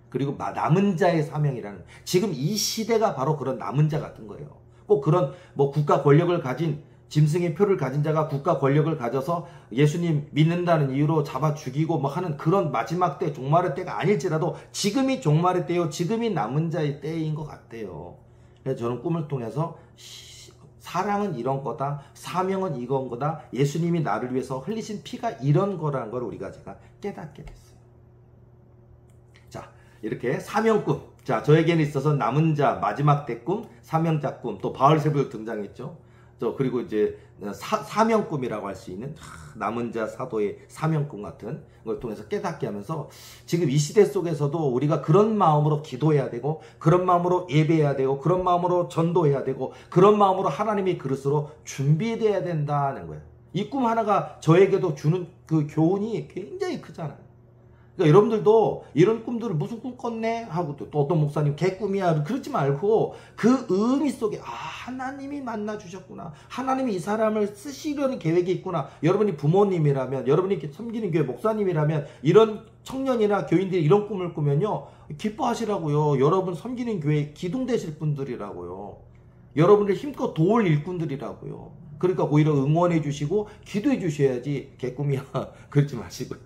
그리고 남은 자의 사명이라는, 지금 이 시대가 바로 그런 남은 자 같은 거예요. 꼭 그런 뭐 국가 권력을 가진, 짐승의 표를 가진 자가 국가 권력을 가져서 예수님 믿는다는 이유로 잡아 죽이고 뭐 하는 그런 마지막 때, 종말의 때가 아닐지라도 지금이 종말의 때요, 지금이 남은 자의 때인 것 같아요. 그래서 저는 꿈을 통해서 사랑은 이런 거다, 사명은 이건 거다, 예수님이 나를 위해서 흘리신 피가 이런 거라는 걸 제가 깨닫게 됐어요. 자, 이렇게 사명꿈. 자, 저에게는 있어서 남은 자, 마지막 때 꿈, 사명자 꿈, 또 바울세불 등장했죠. 그리고 이제 사명꿈이라고 할 수 있는 남은 자 사도의 사명꿈 같은 걸 통해서 깨닫게 하면서 지금 이 시대 속에서도 우리가 그런 마음으로 기도해야 되고, 그런 마음으로 예배해야 되고, 그런 마음으로 전도해야 되고, 그런 마음으로 하나님의 그릇으로 준비돼야 된다는 거예요. 이 꿈 하나가 저에게도 주는 그 교훈이 굉장히 크잖아요. 그러니까 여러분들도 이런 꿈들을 무슨 꿈 꿨네? 하고 또 어떤 목사님 개꿈이야. 그러지 말고 그 의미 속에 하나님이 만나주셨구나. 하나님이 이 사람을 쓰시려는 계획이 있구나. 여러분이 부모님이라면, 여러분이 섬기는 교회 목사님이라면 이런 청년이나 교인들이 이런 꿈을 꾸면요. 기뻐하시라고요. 여러분 섬기는 교회 기둥 되실 분들이라고요. 여러분을 힘껏 도울 일꾼들이라고요. 그러니까 오히려 응원해 주시고 기도해 주셔야지 개꿈이야. 그러지 마시고요.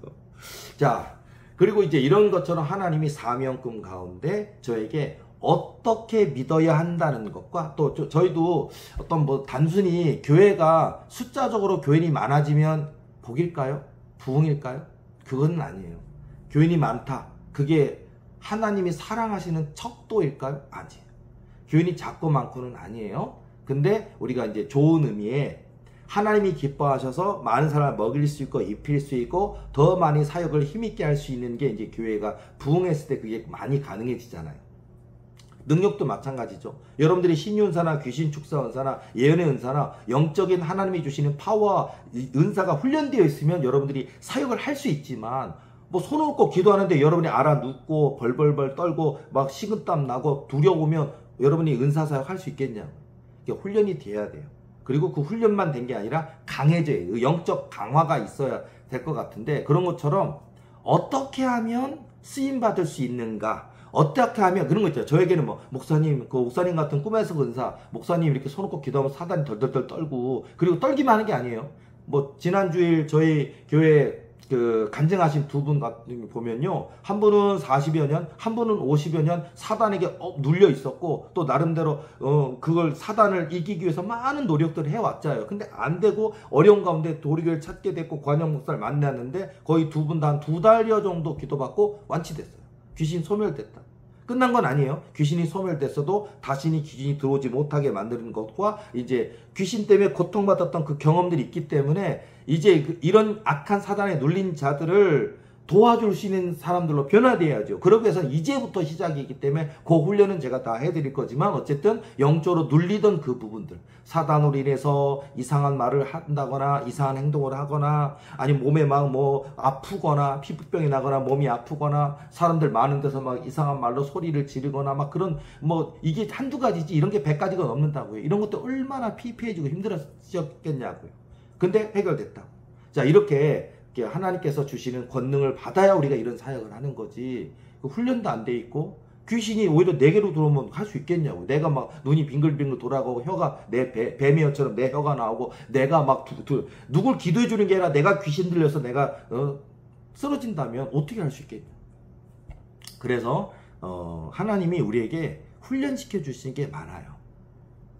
자, 그리고 이제 이런 것처럼 하나님이 사명꿈 가운데 저에게 어떻게 믿어야 한다는 것과, 또 저희도 어떤 뭐 단순히 교회가 숫자적으로 교인이 많아지면 복일까요? 부흥일까요? 그건 아니에요. 교인이 많다, 그게 하나님이 사랑하시는 척도일까요? 아니에요. 교인이 작고 많고는 아니에요. 근데 우리가 이제 좋은 의미에 하나님이 기뻐하셔서 많은 사람을 먹일 수 있고 입힐 수 있고 더 많이 사역을 힘있게 할 수 있는 게 이제 교회가 부흥했을 때 그게 많이 가능해지잖아요. 능력도 마찬가지죠. 여러분들이 신유은사나 귀신 축사 은사나 예언의 은사나 영적인 하나님이 주시는 파워와 은사가 훈련되어 있으면 여러분들이 사역을 할 수 있지만, 뭐 손 얹고 기도하는데 여러분이 알아 눕고 벌벌벌 떨고 막 식은땀 나고 두려우면 여러분이 은사 사역 할 수 있겠냐고. 이게 훈련이 돼야 돼요. 그리고 그 훈련만 된 게 아니라 강해져요. 영적 강화가 있어야 될 것 같은데, 그런 것처럼 어떻게 하면 쓰임받을 수 있는가, 어떻게 하면 그런 거 있죠. 저에게는 뭐 목사님, 그 목사님 같은 꿈에서 은사, 목사님 이렇게 손 얹고 기도하면 사단이 덜덜덜 떨고, 그리고 떨기만 하는 게 아니에요. 뭐 지난주일 저희 교회 그 간증하신 두 분 같은 거 보면요, 한 분은 40여 년, 한 분은 50여 년 사단에게 눌려 있었고, 또 나름대로 그걸 사단을 이기기 위해서 많은 노력들을 해왔잖아요. 근데 안 되고 어려운 가운데 도리교를 찾게 됐고 관영 목사를 만났는데 거의 두 분 다 한 2달여 정도 기도받고 완치됐어요. 귀신 소멸됐다. 끝난 건 아니에요. 귀신이 소멸됐어도 다시는 귀신이 들어오지 못하게 만드는 것과 이제 귀신 때문에 고통받았던 그 경험들이 있기 때문에 이제 이런 악한 사단에 눌린 자들을 도와줄 수 있는 사람들로 변화돼야죠. 그러기 위해서는 이제부터 시작이기 때문에 그 훈련은 제가 다 해드릴 거지만 어쨌든 영적으로 눌리던 그 부분들, 사단으로 인해서 이상한 말을 한다거나 이상한 행동을 하거나 아니면 몸에 막 뭐 아프거나 피부병이 나거나 몸이 아프거나 사람들 많은 데서 막 이상한 말로 소리를 지르거나 막 그런 뭐 이게 한두 가지지 이런 게 100가지가 넘는다고요. 이런 것도 얼마나 피폐해지고 힘들었겠냐고요. 근데 해결됐다. 자, 이렇게 하나님께서 주시는 권능을 받아야 우리가 이런 사역을 하는 거지. 훈련도 안 돼 있고 귀신이 오히려 내게로 들어오면 할 수 있겠냐고. 내가 막 눈이 빙글빙글 돌아가고 혀가 내 뱀이어처럼 내 혀가 나오고 내가 막 누굴 기도해 주는 게 아니라 내가 귀신 들려서 내가 쓰러진다면 어떻게 할 수 있겠냐. 그래서 하나님이 우리에게 훈련시켜 주시는 게 많아요.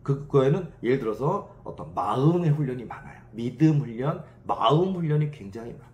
그거에는 예를 들어서 어떤 마음의 훈련이 많아요. 믿음 훈련, 마음 훈련이 굉장히 많아요.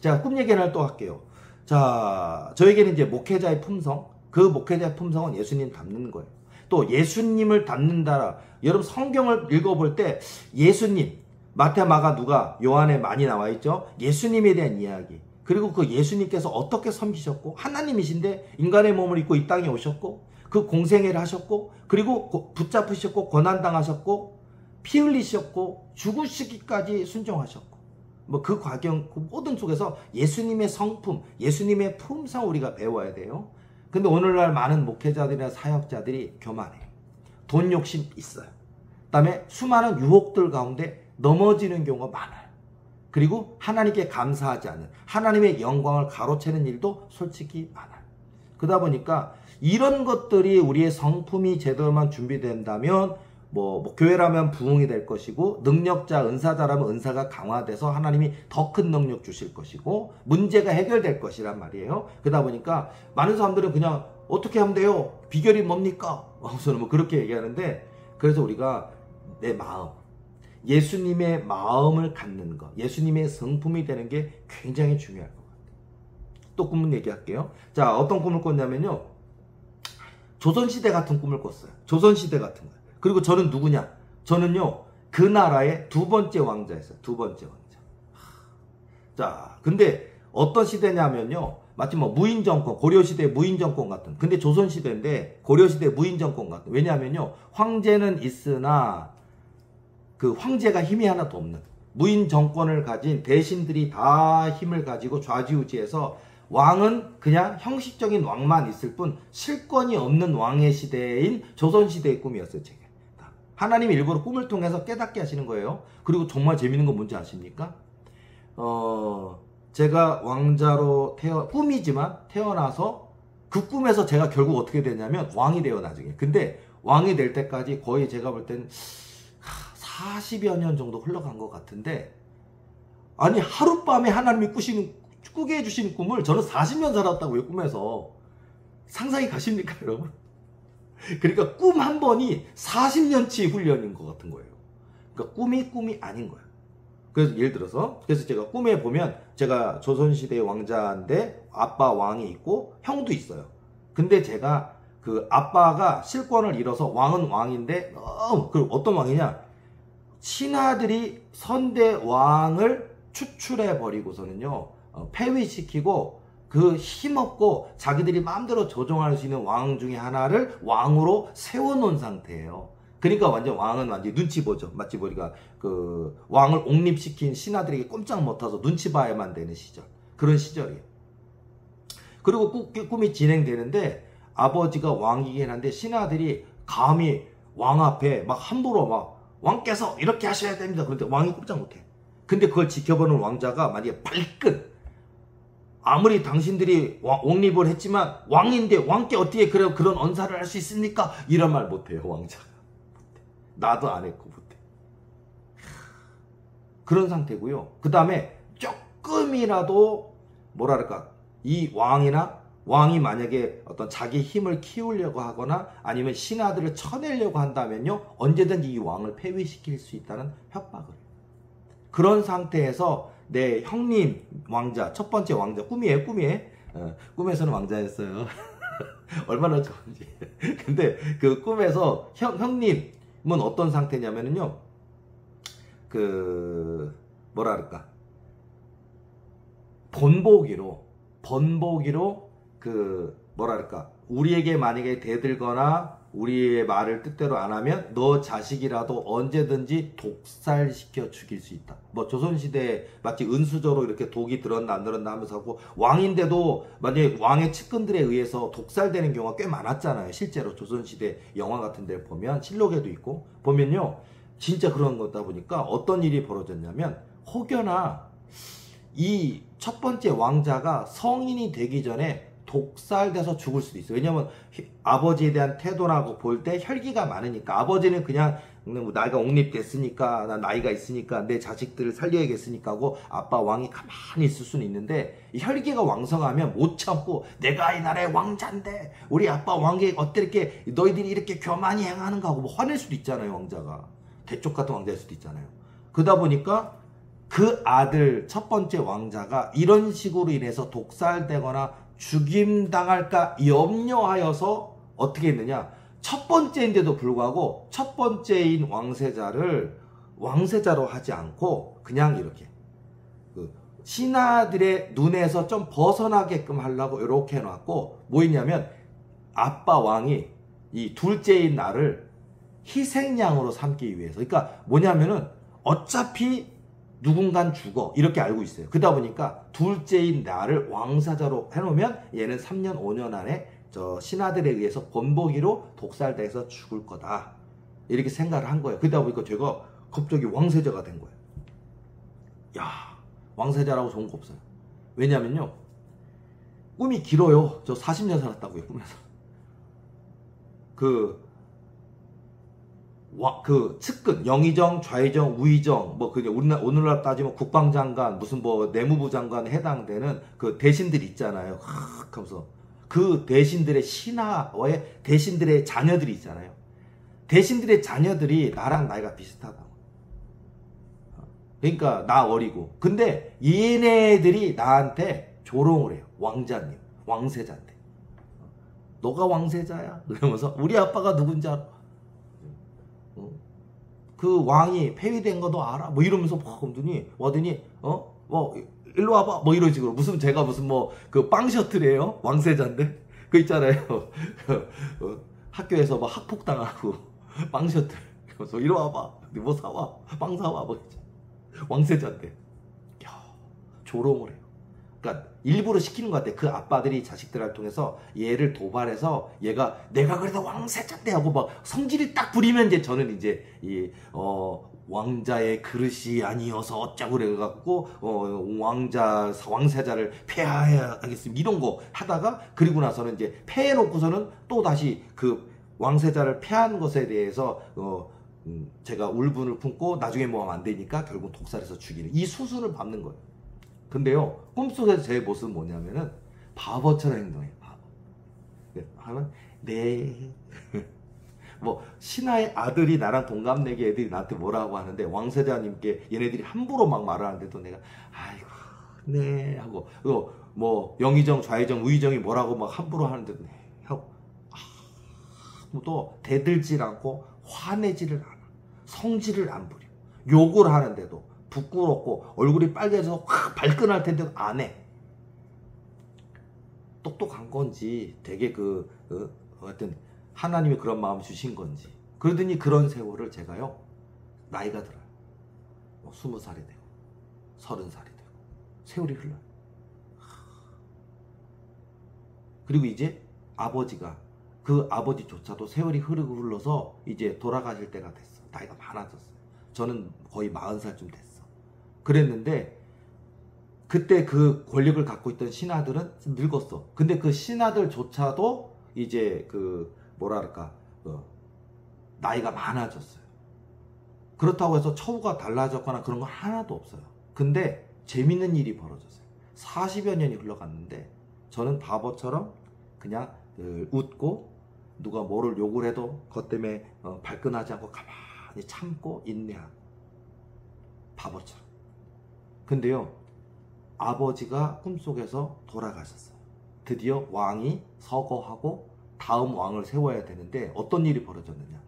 제가 꿈 얘기 하나 또 할게요. 자, 저에게는 이제 목회자의 품성, 그 목회자의 품성은 예수님 닮는 거예요. 또 예수님을 닮는다. 여러분 성경을 읽어볼 때 예수님, 마태, 마가, 누가, 요한에 많이 나와 있죠. 예수님에 대한 이야기. 그리고 그 예수님께서 어떻게 섬기셨고 하나님이신데 인간의 몸을 입고 이 땅에 오셨고 그 공생애를 하셨고 그리고 붙잡으셨고 고난당하셨고 피 흘리셨고 죽으시기까지 순종하셨고 뭐 그 과정 그 모든 속에서 예수님의 성품, 예수님의 품성 우리가 배워야 돼요. 근데 오늘날 많은 목회자들이나 사역자들이 교만해요. 돈 욕심 있어요. 그다음에 수많은 유혹들 가운데 넘어지는 경우가 많아요. 그리고 하나님께 감사하지 않는 하나님의 영광을 가로채는 일도 솔직히 많아요. 그러다 보니까 이런 것들이 우리의 성품이 제대로만 준비된다면 뭐 교회라면 부흥이 될 것이고 능력자, 은사자라면 은사가 강화돼서 하나님이 더 큰 능력 주실 것이고 문제가 해결될 것이란 말이에요. 그러다 보니까 많은 사람들은 그냥 어떻게 하면 돼요? 비결이 뭡니까? 저는 뭐 그렇게 얘기하는데 그래서 우리가 내 마음, 예수님의 마음을 갖는 것, 예수님의 성품이 되는 게 굉장히 중요할 것 같아요. 또 꿈을 얘기할게요. 자, 어떤 꿈을 꿨냐면요. 조선시대 같은 꿈을 꿨어요. 조선시대 같은 거예요. 그리고 저는 누구냐? 저는요, 그 나라의 두 번째 왕자였어요. 두 번째 왕자. 자, 근데 어떤 시대냐면요. 마치 뭐 무인정권, 고려시대 무인정권 같은. 근데 조선시대인데 고려시대 무인정권 같은. 왜냐하면요. 황제는 있으나 그 황제가 힘이 하나도 없는 무인정권을 가진 대신들이 다 힘을 가지고 좌지우지해서 왕은 그냥 형식적인 왕만 있을 뿐 실권이 없는 왕의 시대인 조선시대의 꿈이었어요. 제게. 하나님이 일부러 꿈을 통해서 깨닫게 하시는 거예요. 그리고 정말 재밌는 건 뭔지 아십니까? 제가 왕자로 꿈이지만 태어나서 그 꿈에서 제가 결국 어떻게 되냐면 왕이 돼요, 나중에. 근데 왕이 될 때까지 거의 제가 볼 때는 40여 년 정도 흘러간 것 같은데, 아니, 하룻밤에 하나님이 꾸게 해주시는 꿈을 저는 40년 살았다고요, 꿈에서. 상상이 가십니까, 여러분? 그러니까 꿈 한 번이 40년치 훈련인 것 같은 거예요. 그러니까 꿈이 아닌 거예요. 그래서 예를 들어서, 그래서 제가 꿈에 보면 제가 조선시대의 왕자인데 아빠 왕이 있고 형도 있어요. 근데 제가 그 아빠가 실권을 잃어서 왕은 왕인데, 그 어떤 왕이냐? 신하들이 선대 왕을 추출해버리고서는요, 폐위시키고 그 힘없고 자기들이 마음대로 조종할 수 있는 왕 중에 하나를 왕으로 세워놓은 상태예요. 그러니까 왕은 완전 눈치 보죠. 마치 우리가 그 왕을 옹립시킨 신하들에게 꼼짝 못해서 눈치 봐야만 되는 시절. 그런 시절이에요. 그리고 꿈이 진행되는데 아버지가 왕이긴 한데 신하들이 감히 왕 앞에 막 함부로 막 왕께서 이렇게 하셔야 됩니다. 그런데 왕이 꼼짝 못해. 근데 그걸 지켜보는 왕자가 만약에 발끈, 아무리 당신들이 옹립을 했지만 왕인데 왕께 어떻게 그런 언사를 할 수 있습니까? 이런 말 못해요, 왕자가. 나도 안 했고 못해. 그런 상태고요. 그 다음에 조금이라도 뭐랄까, 이 왕이 만약에 어떤 자기 힘을 키우려고 하거나 아니면 신하들을 쳐내려고 한다면요, 언제든지 이 왕을 폐위시킬 수 있다는 협박을 해요. 그런 상태에서 내 형님 왕자, 첫 번째 왕자, 꿈이에요. 꿈에서는 왕자였어요. 얼마나 좋은지. 근데 그 꿈에서 형님은 어떤 상태냐면요, 그 뭐랄까, 본보기로 번복이로 뭐랄까 우리에게 만약에 대들거나 우리의 말을 뜻대로 안 하면 너 자식이라도 언제든지 독살시켜 죽일 수 있다. 뭐 조선시대에 마치 은수저로 이렇게 독이 들었나 안 들었나 하면서 하고 왕인데도 만약에 왕의 측근들에 의해서 독살되는 경우가 꽤 많았잖아요. 실제로 조선시대 영화 같은 데 보면 실록에도 있고 보면요. 진짜 그런 거다 보니까 어떤 일이 벌어졌냐면 혹여나 이 첫 번째 왕자가 성인이 되기 전에 독살돼서 죽을 수도 있어요. 왜냐면 아버지에 대한 태도라고 볼 때 혈기가 많으니까 아버지는 그냥 나이가 옹립됐으니까 나 나이가 있으니까 내 자식들을 살려야겠으니까 하고 아빠 왕이 가만히 있을 수는 있는데 이 혈기가 왕성하면 못 참고 내가 이 나라의 왕자인데 우리 아빠 왕이 어떻게 너희들이 이렇게 교만히 행하는가 하고 뭐 화낼 수도 있잖아요. 왕자가 대쪽 같은 왕자일 수도 있잖아요. 그러다 보니까 그 아들 첫 번째 왕자가 이런 식으로 인해서 독살되거나 죽임당할까 염려하여서 어떻게 했느냐. 첫 번째인데도 불구하고 첫 번째인 왕세자를 왕세자로 하지 않고 그냥 이렇게 신하들의 눈에서 좀 벗어나게끔 하려고 이렇게 해놨고 뭐 있냐면 아빠 왕이 이 둘째인 나를 희생양으로 삼기 위해서 그러니까 뭐냐면은 어차피 누군간 죽어 이렇게 알고 있어요. 그러다 보니까 둘째인 나를 왕사자로 해놓으면 얘는 3년 5년 안에 저 신하들에 의해서 번복이로 독살돼서 죽을 거다 이렇게 생각을 한 거예요. 그러다 보니까 제가 갑자기 왕세자가 된 거예요. 야 왕세자라고 좋은 거 없어요. 왜냐면요 꿈이 길어요. 저 40년 살았다고요. 꿈에서 그 측근, 영의정, 좌의정, 우의정, 뭐 그게 오늘날 따지면 국방장관, 무슨 뭐 내무부 장관에 해당되는 그 대신들 있잖아요. 하면서 그 대신들의 신하의 대신들의 자녀들이 있잖아요. 대신들의 자녀들이 나랑 나이가 비슷하다고. 그러니까 나 어리고. 근데 얘네들이 나한테 조롱을 해요. 왕자님, 왕세자인데. 너가 왕세자야? 그러면서 우리 아빠가 누군지 알아? 그 왕이 폐위된 거 너 알아? 뭐 이러면서 막 와더니 뭐 일로 와봐 뭐 이런 식으로 제가 무슨 뭐 그 빵 셔틀이에요 왕세자인데 그 있잖아요 학교에서 막 학폭당하고 빵 셔틀 그래서 이리 와봐 뭐 사와 빵 사와 뭐 왕세자인데 야 조롱을 해요. 그러니까 일부러 시키는 것 같아. 그 아빠들이 자식들을 통해서 얘를 도발해서 얘가 내가 그래도 왕세자인데 하고 막 성질이 딱 부리면 이제 저는 이제 왕자의 그릇이 아니어서 어쩌고 그래갖고 왕세자를 폐하해야겠습니다 이런 거 하다가 그리고 나서는 이제 폐해놓고서는 또 다시 그 왕세자를 폐한 것에 대해서 제가 울분을 품고 나중에 뭐 하면 안 되니까 결국 독살해서 죽이는 이 수순을 밟는 거예요. 근데요 꿈속에서 제 모습은 뭐냐면은 바보처럼 행동해요. 바보. 하면 네. 뭐 신하의 아들이 나랑 동갑내기 애들이 나한테 뭐라고 하는데 왕세자님께 얘네들이 함부로 막 말을 하는데도 내가 아이고 네 하고 뭐 영의정 좌의정 우의정이 뭐라고 막 함부로 하는데도 네 하고 또 대들질 않고 화내지를 않아. 성질을 안 부려. 욕을 하는데도 부끄럽고 얼굴이 빨개져서 확 발끈할 텐데도 안 해. 똑똑한 건지 되게 하여튼 하나님이 그런 마음 주신 건지 그러더니 그런 세월을 제가요 나이가 들어요. 20살이 되고 30살이 되고 세월이 흘러요. 그리고 이제 아버지가 그 아버지조차도 세월이 흘러서 이제 돌아가실 때가 됐어. 나이가 많아졌어요. 저는 거의 40살쯤 됐어. 그랬는데 그때 그 권력을 갖고 있던 신하들은 늙었어. 근데 그 신하들조차도 이제 뭐랄까 나이가 많아졌어요. 그렇다고 해서 처우가 달라졌거나 그런 건 하나도 없어요. 근데 재밌는 일이 벌어졌어요. 40여 년이 흘러갔는데 저는 바보처럼 그냥 웃고 누가 뭐를 욕을 해도 그것 때문에 발끈하지 않고 가만히 참고 인내하고 바보처럼. 근데요 아버지가 꿈속에서 돌아가셨어요. 드디어 왕이 서거하고 다음 왕을 세워야 되는데 어떤 일이 벌어졌느냐.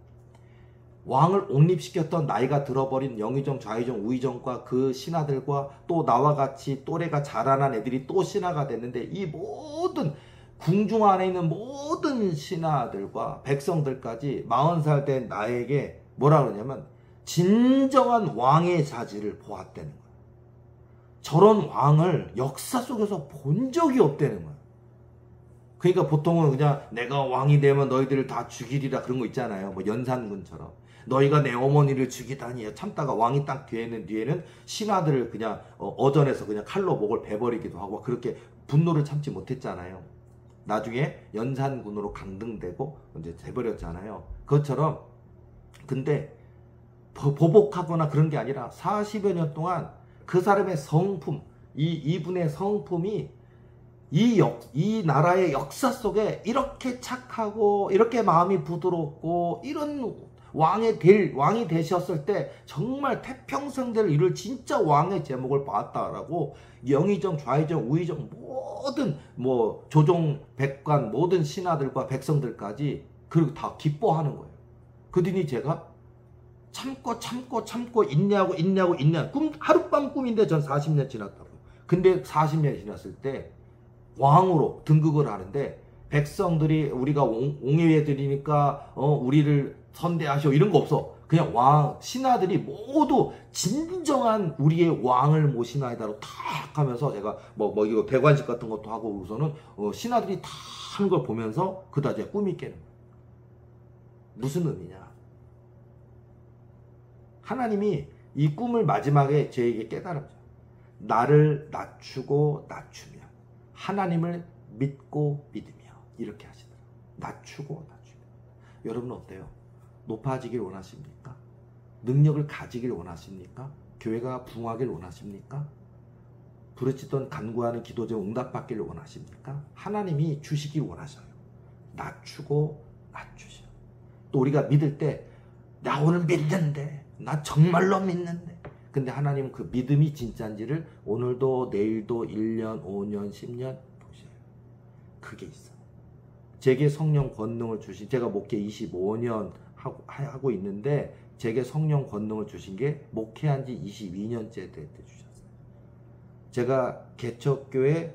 왕을 옹립시켰던 나이가 들어버린 영의정, 좌의정, 우의정과 그 신하들과 또 나와 같이 또래가 자라난 애들이 또 신하가 됐는데 이 모든 궁중 안에 있는 모든 신하들과 백성들까지 40살 된 나에게 뭐라 그러냐면 진정한 왕의 자질을 보았다는 거예요. 저런 왕을 역사 속에서 본 적이 없다는 거예요. 그러니까 보통은 그냥 내가 왕이 되면 너희들을 다 죽이리라 그런 거 있잖아요. 뭐 연산군처럼. 너희가 내 어머니를 죽이다니 참다가 왕이 딱 뒤에는 신하들을 그냥 어전에서 그냥 칼로 목을 베버리기도 하고 그렇게 분노를 참지 못했잖아요. 나중에 연산군으로 강등되고 이제 돼버렸잖아요. 그것처럼 근데 보복하거나 그런 게 아니라 40여 년 동안 그 사람의 성품, 이분의 성품이 이 나라의 역사 속에 이렇게 착하고 이렇게 마음이 부드럽고 이런 왕이 되셨을 때 정말 태평성대를 이룰 진짜 왕의 제목을 봤다라고 영의정, 좌의정, 우의정 모든 뭐 조종, 백관 모든 신하들과 백성들까지 그리고 다 기뻐하는 거예요. 그러니 제가 참고 있냐고 하룻밤 꿈인데 전 40년 지났다고. 근데 40년이 지났을 때 왕으로 등극을 하는데 백성들이 우리가 옹회해드리니까 우리를 선대하시오 이런 거 없어. 그냥 왕 신하들이 모두 진정한 우리의 왕을 모시나이다로 탁 하면서 제가 뭐 이거 대관식 같은 것도 하고 우선은 신하들이 다 하는 걸 보면서 그다 제 꿈이 깨는 거예요. 무슨 의미냐? 하나님이 이 꿈을 마지막에 저에게 깨달았죠. 나를 낮추고 낮추며 하나님을 믿고 믿으며 이렇게 하시더라고요. 낮추고 낮추며. 여러분은 어때요? 높아지길 원하십니까? 능력을 가지길 원하십니까? 교회가 부흥하길 원하십니까? 부르짖던 간구하는 기도 중 응답받기를 원하십니까? 하나님이 주시길 원하셔요. 낮추고 낮추셔. 또 우리가 믿을 때 나 오늘 믿는데 나 정말로 믿는데 근데 하나님은 그 믿음이 진짜인지를 오늘도 내일도 1년 5년 10년 보셔요. 그게 있어요. 제게 성령 권능을 주신 제가 목회 25년 하고 있는데 제게 성령 권능을 주신 게 목회한 지 22년째 때 주셨어요. 제가 개척교회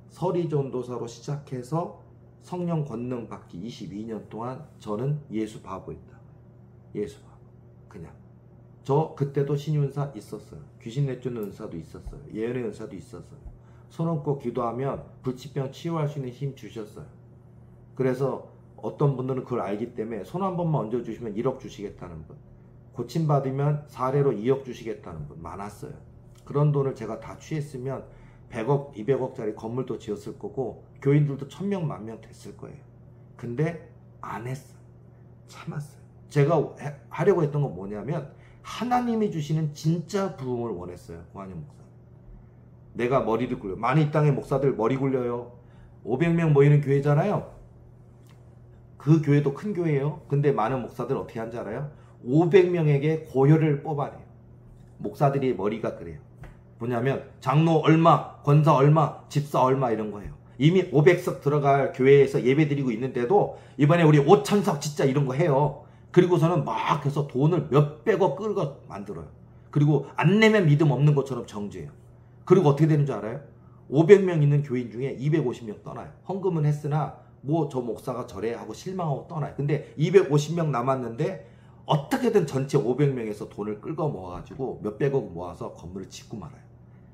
서리전도사로 시작해서 성령 권능 받기 22년 동안 저는 예수 바보였다. 예수 바보. 그냥. 저 그때도 신윤사 있었어요. 귀신 내쫓는 은사도 있었어요. 예언의 은사도 있었어요. 손 얹고 기도하면 불치병 치유할 수 있는 힘 주셨어요. 그래서 어떤 분들은 그걸 알기 때문에 손 한 번만 얹어주시면 1억 주시겠다는 분, 고침받으면 사례로 2억 주시겠다는 분 많았어요. 그런 돈을 제가 다 취했으면 100억, 200억짜리 건물도 지었을 거고 교인들도 1000명, 10,000명 됐을 거예요. 근데 안 했어요. 참았어요. 제가 하려고 했던 건 뭐냐면 하나님이 주시는 진짜 부흥을 원했어요. 고한영 목사. 내가 머리를 굴려. 많이 이 땅의 목사들 머리 굴려요. 500명 모이는 교회잖아요. 그 교회도 큰 교회예요. 근데 많은 목사들 어떻게 하는지 알아요? 500명에게 고혈을 뽑아내요. 목사들이 머리가 그래요. 뭐냐면 장로 얼마, 권사 얼마, 집사 얼마 이런 거예요. 이미 500석 들어갈 교회에서 예배 드리고 있는데도 이번에 우리 5,000석 진짜 이런 거 해요. 그리고서는 막 해서 돈을 몇백억 끌고 만들어요. 그리고 안 내면 믿음 없는 것처럼 정죄해요. 그리고 어떻게 되는 줄 알아요? 500명 있는 교인 중에 250명 떠나요. 헌금은 했으나 뭐 저 목사가 저래 하고 실망하고 떠나요. 근데 250명 남았는데 어떻게든 전체 500명에서 돈을 끌고 모아가지고 몇백억 모아서 건물을 짓고 말아요.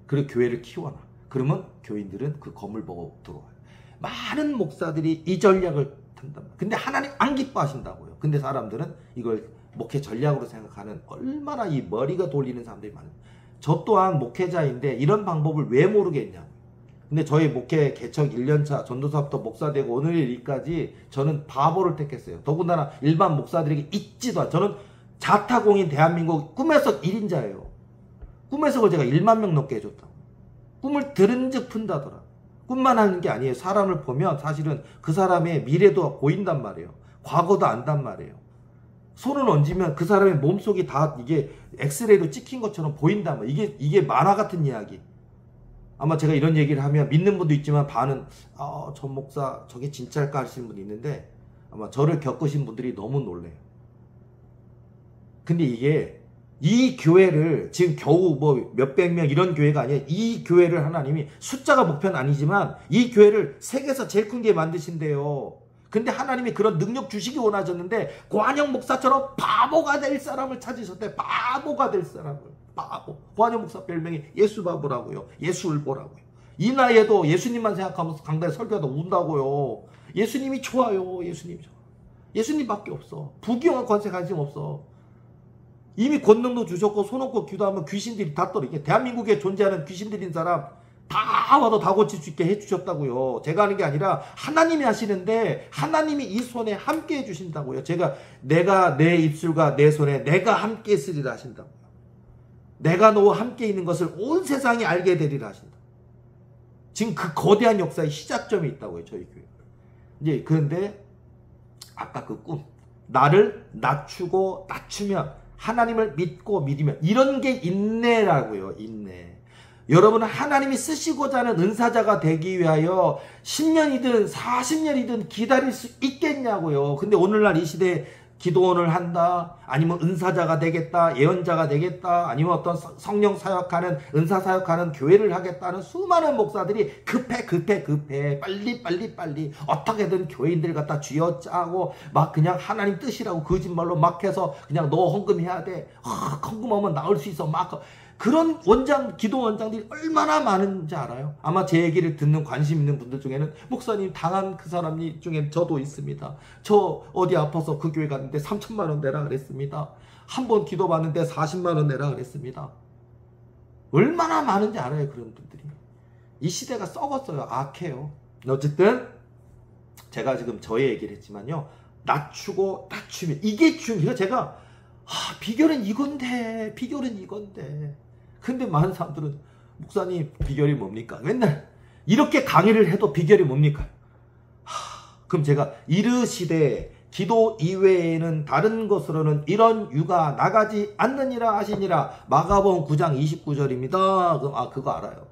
그리고 교회를 키워놔. 그러면 교인들은 그 건물 보고 들어와요. 많은 목사들이 이 전략을 탄단 말이에요. 근데 하나님 안 기뻐하신다고요. 근데 사람들은 이걸 목회 전략으로 생각하는 얼마나 이 머리가 돌리는 사람들이 많아요. 저 또한 목회자인데 이런 방법을 왜 모르겠냐고요. 근데 저희 목회 개척 1년차 전도사부터 목사 되고 오늘의 일까지 저는 바보를 택했어요. 더군다나 일반 목사들에게 있지도 않아요. 저는 자타공인 대한민국 꿈에서 1인자예요. 꿈에서 제가 1만 명 넘게 해줬다고. 꿈을 들은 즉 푼다더라. 꿈만 하는 게 아니에요. 사람을 보면 사실은 그 사람의 미래도 보인단 말이에요. 과거도 안단 말이에요. 손을 얹으면 그 사람의 몸속이 다 이게 엑스레이로 찍힌 것처럼 보인단 말이에요. 이게 만화 같은 이야기. 아마 제가 이런 얘기를 하면 믿는 분도 있지만 반은 저 목사 저게 진짜일까 하시는 분이 있는데 아마 저를 겪으신 분들이 너무 놀래요. 근데 이게 이 교회를 지금 겨우 뭐 몇백 명 이런 교회가 아니에요. 이 교회를 하나님이 숫자가 목표는 아니지만 이 교회를 세계에서 제일 큰 게 만드신대요. 근데 하나님이 그런 능력 주시기 원하셨는데 고한영 목사처럼 바보가 될 사람을 찾으셨대. 바보가 될 사람을. 바보. 고한영 목사 별명이 예수 바보라고요. 예수을보라고요. 이 나이에도 예수님만 생각하면서 강단에 설교하다 운다고요. 예수님이 좋아요. 예수님이 좋아. 예수님밖에 없어. 부귀영화 권세 관심 없어. 이미 권능도 주셨고 손 얹고 기도하면 귀신들이 다 떨어. 이게 대한민국에 존재하는 귀신들인 사람 다 와도 다 고칠 수 있게 해주셨다고요. 제가 하는 게 아니라 하나님이 하시는데 하나님이 이 손에 함께 해주신다고요. 내가 내 입술과 내 손에 내가 함께 쓰리라 하신다고요. 내가 너와 함께 있는 것을 온 세상이 알게 되리라 하신다. 지금 그 거대한 역사의 시작점이 있다고요. 저희 교회. 이제 그런데 아까 그 꿈, 나를 낮추고 낮추면 하나님을 믿고 믿으면 이런 게 인내라고요. 인내. 여러분은 하나님이 쓰시고자 하는 은사자가 되기 위하여 10년이든 40년이든 기다릴 수 있겠냐고요. 근데 오늘날 이 시대에 기도원을 한다, 아니면 은사자가 되겠다, 예언자가 되겠다, 아니면 어떤 성령 사역하는, 은사 사역하는 교회를 하겠다는 수많은 목사들이 급해 빨리 어떻게든 교인들 갖다 쥐어짜고 막 그냥 하나님 뜻이라고 거짓말로 막 해서 그냥 너 헌금해야 돼, 헌금하면 나올 수 있어, 막 그런 기도 원장들이 얼마나 많은지 알아요? 아마 제 얘기를 듣는 관심 있는 분들 중에는 목사님 당한 그 사람 중에 저도 있습니다. 저 어디 아파서 그 교회 갔는데 3천만 원 내라 그랬습니다. 한 번 기도 받는데 40만 원 내라 그랬습니다. 얼마나 많은지 알아요, 그런 분들이. 이 시대가 썩었어요. 악해요. 어쨌든 제가 지금 저의 얘기를 했지만요. 낮추고 낮추면 이게 중요해요. 제가 비결은 이건데 근데 많은 사람들은 목사님 비결이 뭡니까? 맨날 이렇게 강의를 해도 비결이 뭡니까? 그럼 제가 이르시되 기도 이외에는 다른 것으로는 이런 유가 나가지 않느니라 하시니라. 마가복음 9장 29절입니다. 그럼 그거 알아요.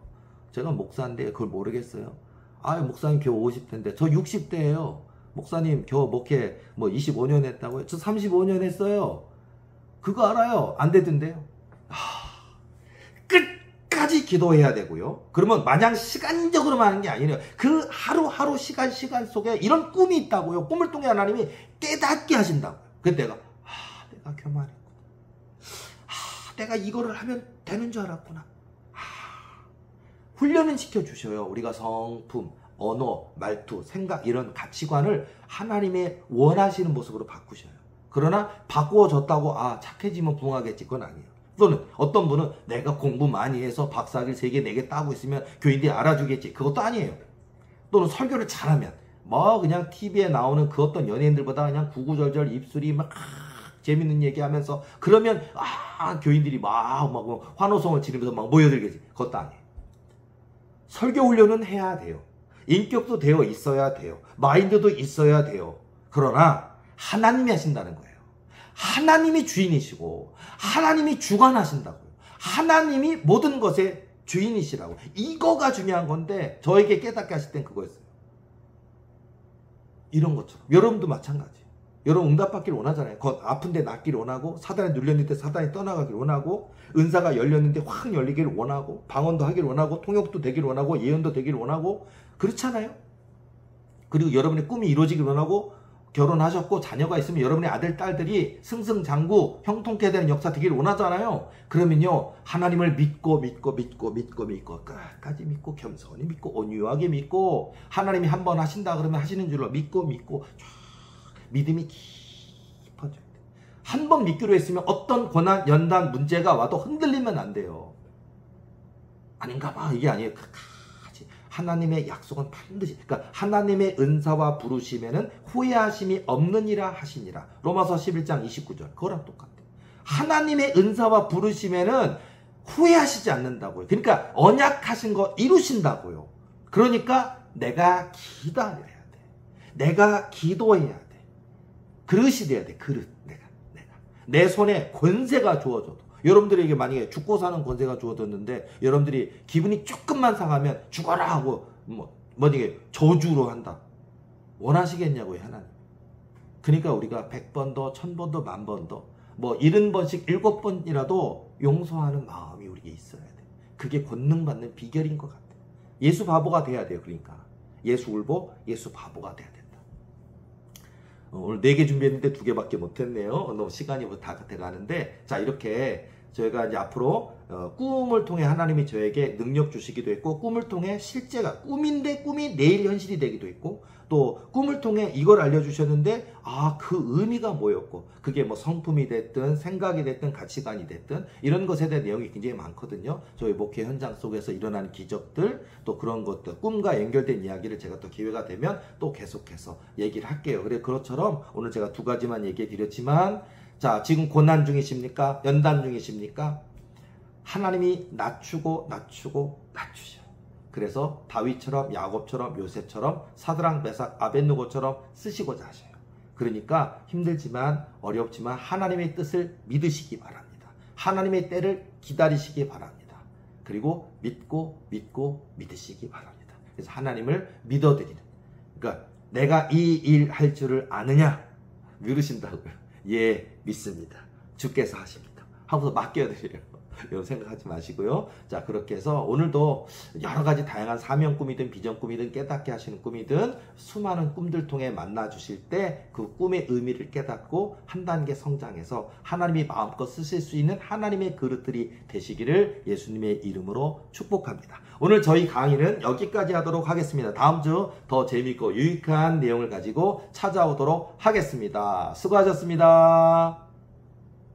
제가 목사인데 그걸 모르겠어요. 목사님 겨우 50대인데 저 60대예요. 목사님 겨우 목회 25년 했다고요? 저 35년 했어요. 그거 알아요. 안 되던데요. 끝까지 기도해야 되고요. 그러면 마냥 시간적으로만 하는 게 아니에요. 그 하루하루 시간 속에 이런 꿈이 있다고요. 꿈을 통해 하나님이 깨닫게 하신다고요. 그래서 내가 교만했구나. 내가 이거를 하면 되는 줄 알았구나. 훈련은 시켜주셔요. 우리가 성품, 언어, 말투, 생각 이런 가치관을 하나님의 원하시는 모습으로 바꾸셔요. 그러나 바꾸어졌다고 착해지면 부흥하겠지, 그건 아니에요. 또는 어떤 분은 내가 공부 많이 해서 박사학위 3개 4개 따고 있으면 교인들이 알아주겠지, 그것도 아니에요. 또는 설교를 잘하면 그냥 TV에 나오는 그 어떤 연예인들보다 그냥 구구절절 입술이 막 재밌는 얘기하면서 그러면 교인들이 막 환호성을 지르면서 막 모여들겠지, 그것도 아니에요. 설교 훈련은 해야 돼요. 인격도 되어 있어야 돼요. 마인드도 있어야 돼요. 그러나 하나님이 하신다는 거예요. 하나님이 주인이시고 하나님이 주관하신다고요. 하나님이 모든 것의 주인이시라고. 이거가 중요한 건데 저에게 깨닫게 하실 땐 그거였어요. 이런 것처럼 여러분도 마찬가지. 여러분 응답받기를 원하잖아요. 아픈데 낫기를 원하고, 사단에 눌렸는데 사단이 떠나가기를 원하고, 은사가 열렸는데 확 열리기를 원하고, 방언도 하기를 원하고, 통역도 되기를 원하고, 예언도 되기를 원하고, 그렇잖아요. 그리고 여러분의 꿈이 이루어지기를 원하고, 결혼하셨고 자녀가 있으면 여러분의 아들, 딸들이 승승장구 형통케 되는 역사 되기를 원하잖아요. 그러면요, 하나님을 믿고 끝까지 믿고, 겸손히 믿고, 온유하게 믿고, 하나님이 한번 하신다 그러면 하시는 줄로 믿고 믿음이 깊어져야 돼. 한 번 믿기로 했으면 어떤 고난, 연단, 문제가 와도 흔들리면 안 돼요. 아닌가 봐, 이게 아니에요. 하나님의 약속은 반드시, 그러니까 하나님의 은사와 부르심에는 후회하심이 없느니라 하시니라. 로마서 11장 29절. 그거랑 똑같아요. 하나님의 은사와 부르심에는 후회하시지 않는다고요. 그러니까 언약하신 거 이루신다고요. 그러니까 내가 기다려야 돼. 내가 기도해야 돼. 그릇이 돼야 돼. 그릇. 내가. 내 손에 권세가 주어져도. 여러분들에게 만약에 죽고 사는 권세가 주어졌는데 여러분들이 기분이 조금만 상하면 죽어라 하고 이게 저주로 한다. 원하시겠냐고요, 하나님. 그러니까 우리가 100번 더, 1000번 더, 10,000번 더 뭐 70번씩 7번이라도 용서하는 마음이 우리에게 있어야 돼. 그게 권능받는 비결인 것 같아. 예수 바보가 돼야 돼요. 그러니까 예수 울보, 예수 바보가 돼야 된다. 오늘 4개 준비했는데 2개밖에 못했네요. 너무 시간이 다 돼가는데, 자, 이렇게 저희가 이제 앞으로 꿈을 통해 하나님이 저에게 능력 주시기도 했고, 꿈을 통해 실제가 꿈인데 꿈이 내일 현실이 되기도 했고, 또 꿈을 통해 이걸 알려주셨는데 그 의미가 뭐였고, 그게 뭐 성품이 됐든 생각이 됐든 가치관이 됐든 이런 것에 대한 내용이 굉장히 많거든요. 저희 목회 현장 속에서 일어나는 기적들, 또 그런 것들, 꿈과 연결된 이야기를 제가 또 기회가 되면 또 계속해서 얘기를 할게요. 그래, 그것처럼 오늘 제가 2가지만 얘기해 드렸지만, 자, 지금 고난 중이십니까? 연단 중이십니까? 하나님이 낮추고 낮추셔. 그래서 다윗처럼, 야곱처럼, 요셉처럼, 사드랑, 메삭, 아벳느고처럼 쓰시고자 하셔요. 그러니까 힘들지만 어렵지만 하나님의 뜻을 믿으시기 바랍니다. 하나님의 때를 기다리시기 바랍니다. 그리고 믿고 믿으시기 바랍니다. 그래서 하나님을 믿어드리는, 그러니까 내가 이 일 할 줄을 아느냐? 물으신다고요. 예, 믿습니다. 주께서 하십니다. 하고서 맡겨드려요. 이런 생각하지 마시고요. 자, 그렇게 해서 오늘도 여러 가지 다양한 사명 꿈이든 비전 꿈이든 깨닫게 하시는 꿈이든 수많은 꿈들 통해 만나 주실 때 그 꿈의 의미를 깨닫고 한 단계 성장해서 하나님이 마음껏 쓰실 수 있는 하나님의 그릇들이 되시기를 예수님의 이름으로 축복합니다. 오늘 저희 강의는 여기까지 하도록 하겠습니다. 다음 주 더 재밌고 유익한 내용을 가지고 찾아오도록 하겠습니다. 수고하셨습니다.